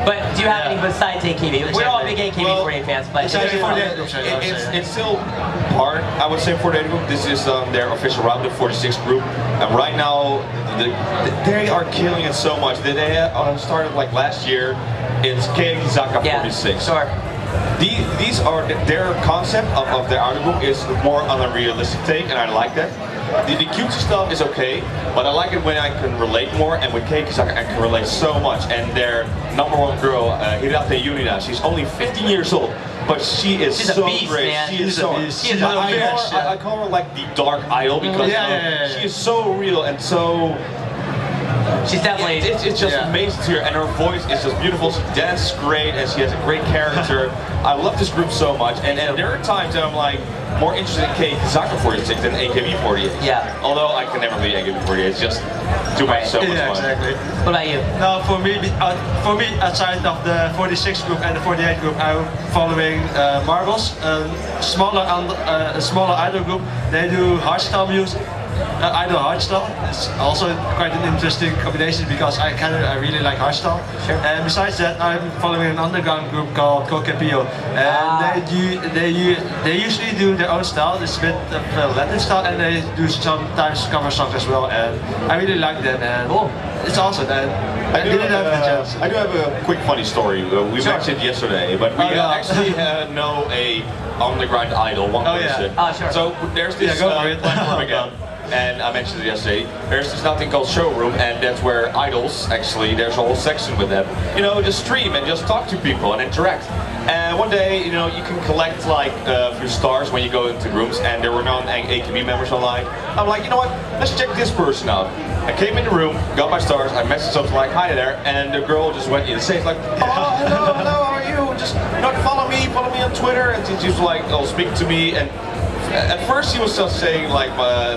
but do you have any besides AKB? We're all big AKB48 fans, but It's still hard, I would say, for the group. This is their official round, the 46 group, and right now they are killing it so much. They started like last year. It's Keizaka 46. Sure. These are their concept of their idol group is more on a realistic take, and I like that. The cutesy stuff is okay, but I like it when I can relate more, and with Keizaka I can relate so much. And their number one girl, Hirate Yunina, she's only 15 years old, but she's She's so a beast, great. man. She's a beast. She's a little bitch. I call her like the dark idol because she is so real and so. She's definitely. It's just amazing to hear, and her voice is just beautiful. She dances great, and she has a great character. I love this group so much, and there are times that I'm like more interested in Keizaka 46 than AKB48. Yeah. Although I can never be AKB48, it's just too much, so much fun. Exactly. What about you? Now, for me, outside of the 46 group and the 48 group, I'm following Marbles, a smaller idol group. They do hardstyle music. Idol hardstyle. It's also quite an interesting combination because I really like hardstyle. Sure. And besides that, I'm following an underground group called Kokepio, and they usually do their own style. It's a bit of Latin style, and they do sometimes cover songs as well. And I really like them. And it's awesome. And I didn't have the chance. I do have a quick funny story. We mentioned it yesterday, but we actually know a underground idol, one person. Sure. So there's this platform again. And I mentioned it yesterday, there's this nothing called showroom, and that's where idols, actually, there's a whole section with them, you know, just stream and just talk to people and interact. And one day, you know, you can collect like a few stars when you go into rooms, and there were no AKB members online. I'm like, you know what, let's check this person out. I came in the room, got my stars, I messaged something like, hi there, and the girl just went in and said like, oh, hello, how are you? Just, you know, follow me on Twitter, and she was like, oh, speak to me, and at first, he was just saying like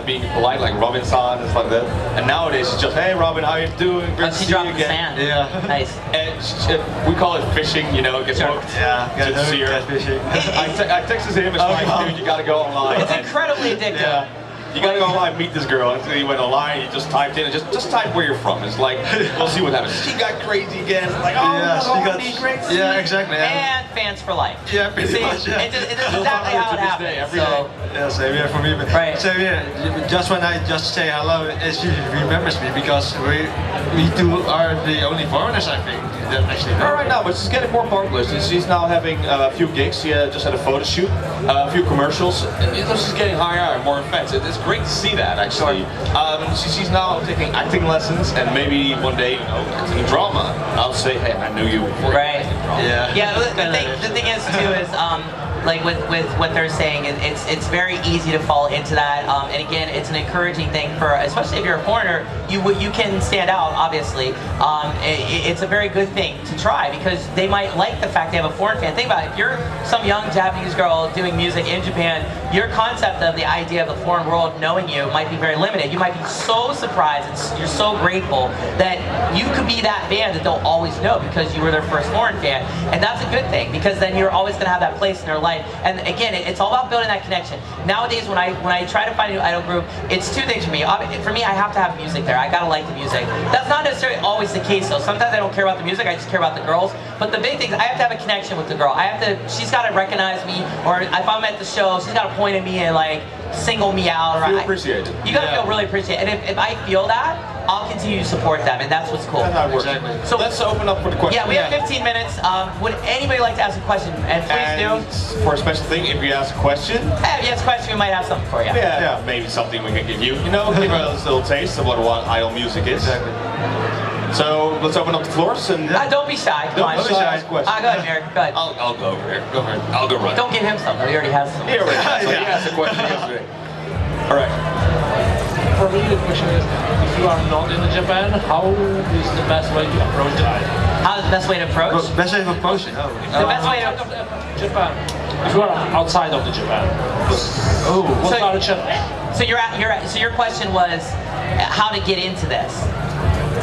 being polite, like Robin-san and stuff like that. And nowadays, it's just, hey Robin, how you doing? Great to see you again. Yeah. Nice. And we call it fishing, you know, get hooked. Yeah, to see her. fishing. I texted him, it's like, dude, you gotta go online. It's incredibly addictive. You gotta go online, meet this girl. And so he went online, he just typed in, and just type where you're from. It's like, we'll see what happens. She got crazy again. Like, oh, great. Yeah, exactly. And fans for life. Yeah, pretty See, much. Yeah. it's exactly how it happens. Every day. Yeah, same here for me. But Right. Same here. Just when I just say hello, she remembers me because we two are the only foreigners, I think, that actually know. Right now, but she's getting more popular. She's now having a few gigs. She just had a photo shoot, a few commercials. And she's getting higher and more fans. It's great to see that actually. She's now taking acting lessons and maybe one day, acting drama. I'll say, hey, I knew you before. Right. Yeah. Yeah. The thing is too is like with what they're saying, it's very easy to fall into that. And again, it's an encouraging thing for, especially if you're a foreigner, you can stand out. Obviously, it's a very good thing to try because they might like the fact they have a foreign fan. Think about it. If you're some young Japanese girl doing music in Japan, your concept of the idea of the foreign world knowing you might be very limited. You might be so surprised and you're so grateful that you could be that band that they'll always know because you were their first foreign fan, and that's a good thing because then you're always going to have that place in their life. And again, it's all about building that connection. Nowadays, when I try to find a new idol group, it's two things for me. For me, I have to have music there. I gotta like the music. That's not necessarily always the case though. Sometimes I don't care about the music, I just care about the girls. But the big thing is I have to have a connection with the girl. She's gotta recognize me, or if I'm at the show, she's gotta point at me and like single me out. Or Feel appreciated. You gotta feel really appreciated. And if I feel that, I'll continue to support them, and that's what's cool. That's how it works. Exactly. So let's open up for the questions. Yeah, we have 15 minutes. Would anybody like to ask a question? And please do. For a special thing, if you ask a question, Hey, if you ask a question, we might have something for you. yeah, maybe something we can give you. You know, give us a little taste of what idol music is. Exactly. So let's open up the floors and. Don't be shy. Come on. Don't be shy. Ask a question. Go ahead, Eric. Go ahead. I'll go over there. Go ahead. I'll go run. Don't give him something. He already has some. He already has. So he asked a question yesterday. All right. For me, the question is, if you are not in Japan, how is the best way to approach the idol? How's the best way to approach? Best way of approaching. Oh. The best way to Outside of Japan. If you are outside of the Japan, what So- are the challenges? So your question was how to get into this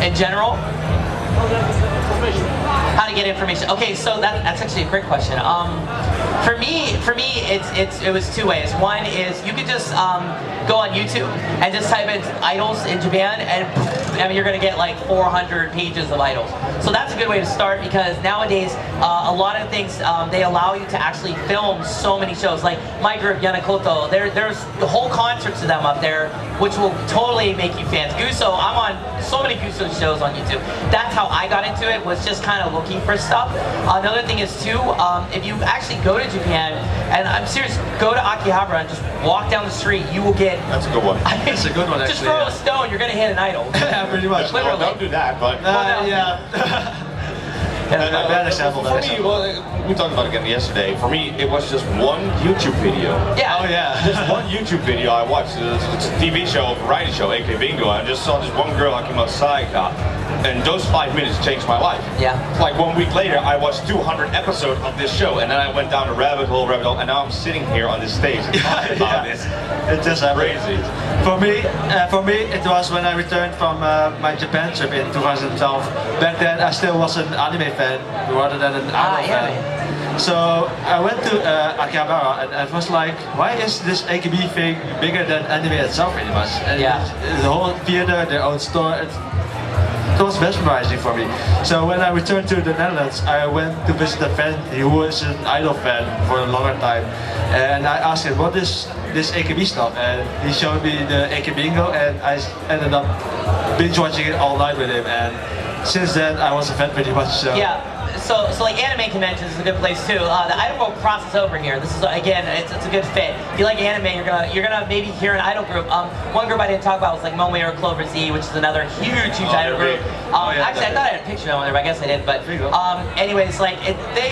in general? How to get information? Okay, so that's actually a great question. For me, it was two ways. One is you could just go on YouTube and just type in idols in Japan, and I mean you're gonna get like 400 pages of idols. So that's a good way to start because nowadays a lot of things they allow you to actually film so many shows. Like my group Yanakoto, there's the whole concerts of them up there, which will totally make you fans. Guso, I'm on so many Guso shows on YouTube. That's how I got into it, was just kind of looking for stuff. Another thing is too, if you actually go to Japan, and I'm serious, go to Akihabara and just walk down the street, you will get. That's a good one. I mean, That's a good one, just actually, throw yeah. a stone, you're gonna hit an idol. Yeah, pretty much. Well, Literally. don't do that, but. Yeah. Bad example. For me, well, we talked about it again yesterday. For me, it was just one YouTube video. Yeah. Oh yeah. Just one YouTube video I watched. It's a TV show, a variety show, AK Bingo. I just saw this one girl, Akima Saika, and those 5 minutes changed my life. Yeah. Like 1 week later, I watched 200 episodes of this show, and then I went down a rabbit hole, and now I'm sitting here on this stage and talking about this. It just happened. Crazy. For me, it was when I returned from my Japan trip in 2012. Back then, I still was an anime fan rather than an idol fan. So I went to Akihabara and I was like, why is this AKB thing bigger than anime itself pretty much? And Yeah. the whole theater, their own store, it was mesmerizing for me. So when I returned to the Netherlands, I went to visit a friend who was an idol fan for a longer time. And I asked him, what is this AKB stuff? And he showed me the AKB Bingo, and I ended up binge watching it all night with him. And since then, I was a fan pretty much. So. Yeah. So like anime conventions is a good place too. The idol world crosses over here. This is again, it's a good fit. If you like anime, you're gonna maybe hear an idol group. One group I didn't talk about was like Moe or Clover Z, which is another huge idol group. Yeah, actually, I thought I had a picture of them there, but I guess I didn't. But anyways, like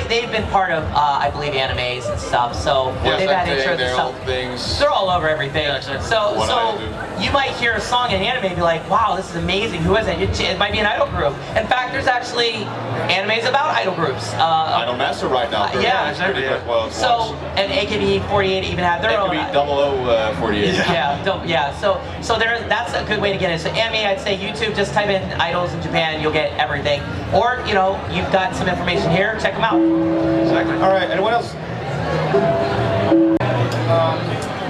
they've been part of I believe animes and stuff. So they've had intros and stuff. Things. They're all over everything. Yeah, exactly. So What I do. you might hear a song in anime and be like, wow, this is amazing. Who is it? It might be an idol group. In fact, there's actually animes about idol groups. Idol Master right now. yeah, exactly, yeah. Well, So, and AKB48 even have their own. AKB 0048. Yeah. So that's a good way to get in. So anime, I'd say YouTube. Just type in idols in Japan, you'll get everything. Or you've got some information here. Check them out. Exactly. All right, anyone else?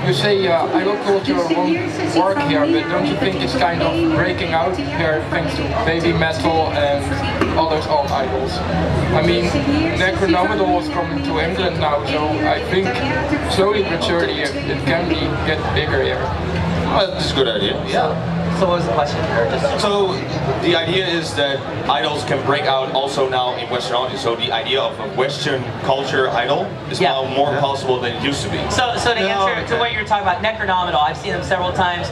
You say idol culture won't work here, but don't you think it's kind of breaking out here thanks to baby metal and others old idols? I mean, Necronomidol is coming to England now, so I think slowly but surely it can get bigger here. Well, that's a good idea. Yeah. So what was the question? Or just So the idea is that idols can break out also now in Western audience. So the idea of a Western culture idol is now more possible than it used to be. So to answer to what you're talking about, Necronominal, I've seen them several times.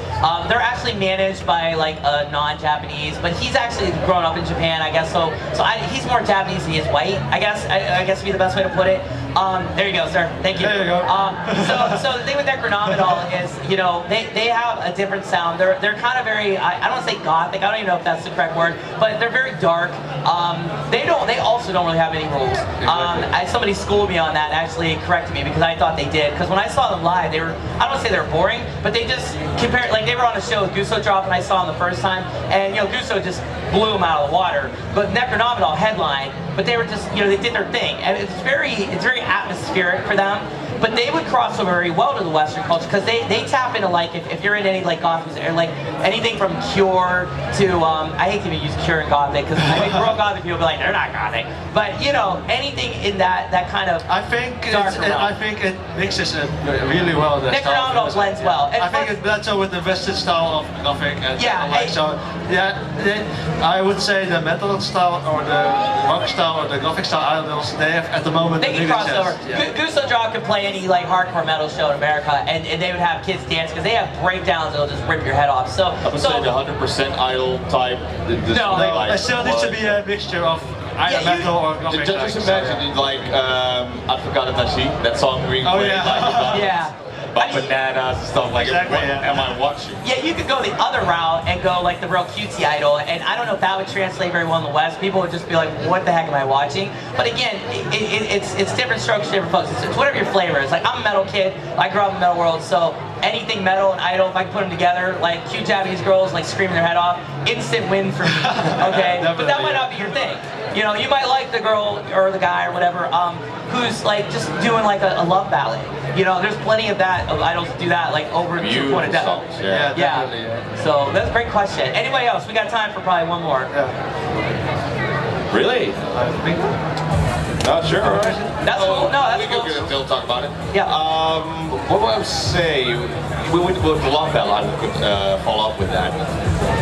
They're actually managed by like a non-Japanese, but he's actually grown up in Japan, I guess. So he's more Japanese than he is white, I guess would be the best way to put it. There you go, sir. Thank you. There you go. So the thing with Necronominal is, you know, they have a different sound. They're kind of very, I don't want to say gothic. I don't even know if that's the correct word, but they're very dark. They also don't really have any rules. Somebody schooled me on that, actually corrected me because I thought they did. Because when I saw them live, they were, I don't want to say they were boring, but they just compared, like they were on a show with Guso Drop and I saw them the first time, and you know, Guso just blew them out of the water. But Necronominal headline, but they were just, you know, they did their thing, and it's very atmospheric for them. But they would cross over very well to the Western culture because they tap into, like, if you're in any like goth music or like anything from Cure to I hate to even use Cure and gothic because I think real gothic people be like they're not gothic, but you know, anything in that kind of I think it mixes it really well. Necronominal blends well. I think it blends well with the Western style of gothic and I would say the metal style or the rock style or the gothic style idols, they have at the moment they can cross over. Guso Drop could play any like hardcore metal show in America, and they would have kids dance because they have breakdowns that'll just rip your head off. So I would say the 100% idol type. It still needs to be a mixture of either metal or gothic. Just imagine like I forgot that song we played. Yeah. About bananas and stuff like exactly, what am I watching? Yeah, you could go the other route and go like the real cutesy idol, and I don't know if that would translate very well in the West. People would just be like, what the heck am I watching? But again, it's different strokes for different folks. It's whatever your flavor is. Like, I'm a metal kid, I grew up in the metal world, so anything metal and idol, if I can put them together, like cute Japanese girls like screaming their head off, instant win for me, okay? But that might not be your thing. You know, you might like the girl or the guy or whatever who's like just doing like a love ballad. You know, there's plenty of that, of idols do that, like over to the point of death. Songs, Yeah. So that's a great question. Anybody else? We got time for probably one more. Really? Not sure. That's cool. No, that's cool. We could still talk about it. Yeah. What would I say? With the love ballad, I could follow up with that.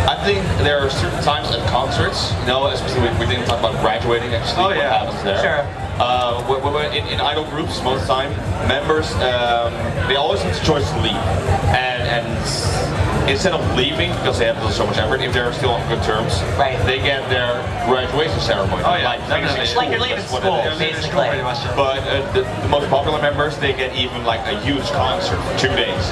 I think there are certain times at concerts, you know, especially we didn't talk about graduating actually, what happens there. Sure. In idol groups, most of the time, members, they always have the choice to leave. And instead of leaving, because they have done so much effort, if they're still on good terms, they get their graduation ceremony. Like you're leaving school, basically. But the most popular members, they get even like a huge concert for 2 days.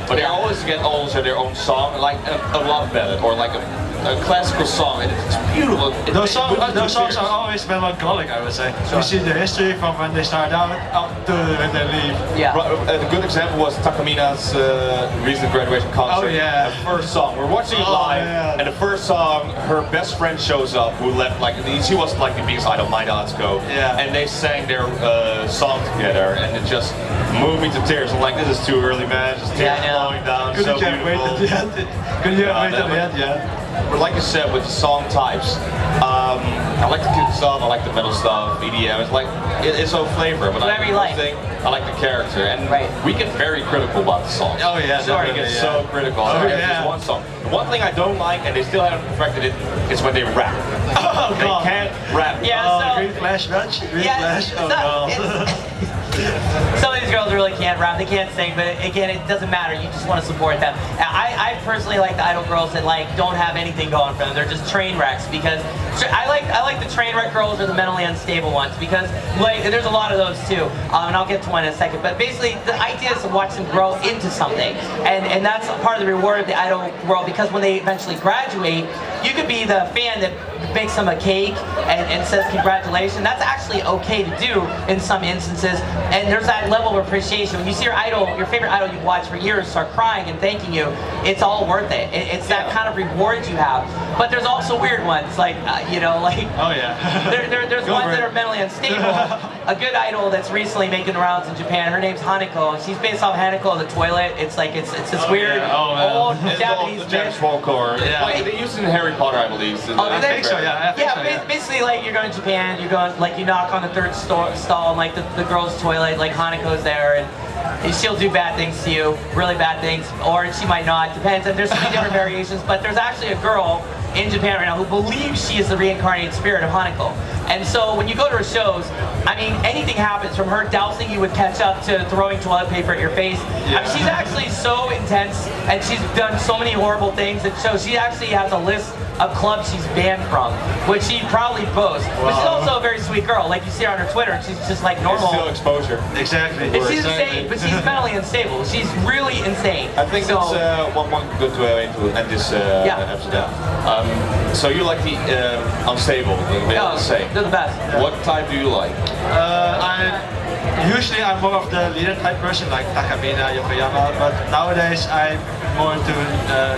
But they always get also their own song, like a love ballad or like a classical song, and it's beautiful. Those songs are always melancholic, I would say. You see the history from when they start out up to when they leave. Yeah. A good example was Takamina's recent graduation concert. The first song, we're watching it live, and the first song, her best friend shows up, who left like, she was like the biggest idol, my Datsuko, and they sang their song together, and it just moved me to tears. I'm like, this is too early, man. Just tears flowing down, so beautiful. Couldn't you have waited at the end? But like you said, with the song types, I like the cute stuff, I like the metal stuff, EDM, it's like, it's all flavor, but I like the character, and we get very critical about the songs. We get so critical. Just one song. The one thing I don't like, and they still haven't perfected it, is when they rap. They can't rap. Green Flash, Raj? Green Flash? Oh, no. Some of these girls really can't rap, they can't sing, but again, it doesn't matter, you just want to support them. I personally like the idol girls that like don't have anything going for them, they're just train wrecks, because I like the train wreck girls or the mentally unstable ones, because like there's a lot of those too, and I'll get to one in a second, but basically the idea is to watch them grow into something, and that's part of the reward of the idol world, because when they eventually graduate, you could be the fan that makes them a cake and says congratulations. That's actually okay to do in some instances, and there's that level of appreciation. When you see your idol, your favorite idol you've watched for years, start crying and thanking you, it's all worth it. It's that kind of reward you have. But there's also weird ones, like, you know, like, there's ones that are mentally unstable, a good idol that's recently making the rounds in Japan. Her name's Hanako. She's based off Hanako the toilet. It's like it's this weird old Japanese the Japanese myth. folklore. Yeah. Like, they used it in Harry Potter, I believe. Oh, do I they? think so, yeah. I think so, yeah. Basically, like you're going to Japan, you're going like you knock on the third stall, and like the girl's toilet, like Hanako's there, and she'll do bad things to you, really bad things, or she might not. Depends. And there's so many different variations, but there's actually a girl in Japan right now who believes she is the reincarnated spirit of Hanako. And so when you go to her shows, I mean, anything happens from her dousing you with ketchup to throwing toilet paper at your face. I mean, she's actually so intense, and she's done so many horrible things that shows she actually has a list of clubs she's banned from, which she probably boasts. But she's also a very sweet girl. Like you see her on her Twitter, she's just like normal. Still exposure. Exactly. And she's insane, but she's mentally unstable. She's really insane. I think so, that's one good way to end this episode. So you like the unstable, the same. they're the best. What type do you like? Usually I'm more of the leader type person, like Takamina, Yokoyama, but nowadays I'm more into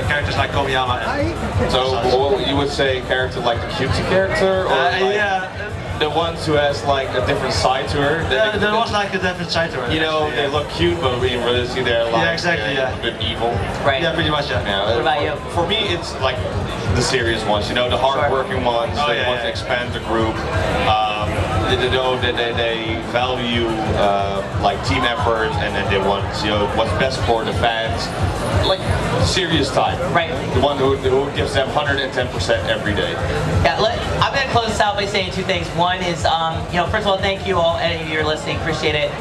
characters like Komiyama. So well, you would say character like the cutesy character, or like Yeah. the ones who has like a different side to her? There was like a different side to her. You know, actually, they look cute, but in reality they're like exactly, a bit evil. Right. Yeah, pretty much, yeah. Yeah, What about you? For me, it's like the serious ones. You know, the hard-working ones. They want to expand the group. They know that they value like team effort, and then they want what's best for the fans. Like serious type. Right. The one who gives them 110% every day. Yeah, I'm going to close this out by saying two things. One is, first of all, thank you all, any of you who are listening, appreciate it.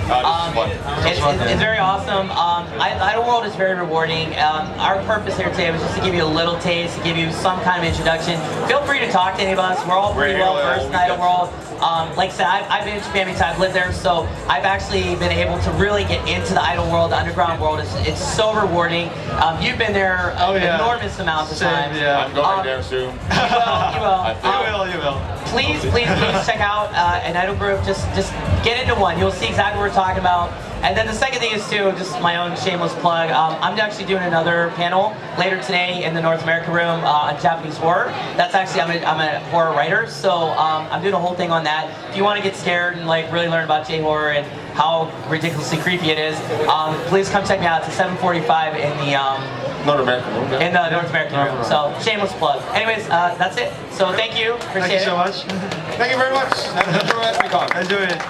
This is fun. It's very awesome. Idol World is very rewarding. Our purpose here today was just to give you a little taste, to give you some kind of introduction. Feel free to talk to any of us. We're all pretty well versed in Idol World. Like I said, I've been in Japan many times, lived there, so I've actually been able to really get into the idol world, the underground world. It's so rewarding. You've been there enormous amounts of times. Yeah. I'm going there soon. You will. You will. Please check out an idol group. Just get into one. You'll see exactly what we're talking about. And then the second thing is too, just my own shameless plug. I'm actually doing another panel later today in the North America room on Japanese horror. That's actually I'm a horror writer, so I'm doing a whole thing on that. If you want to get scared and like really learn about J-horror and how ridiculously creepy it is, please come check me out. It's at 7:45 in the North American room. in the North American room. So shameless plug. Anyways, that's it. So thank you. Appreciate Thank you so much. Thank you very much. Enjoy Animecon. Enjoy it.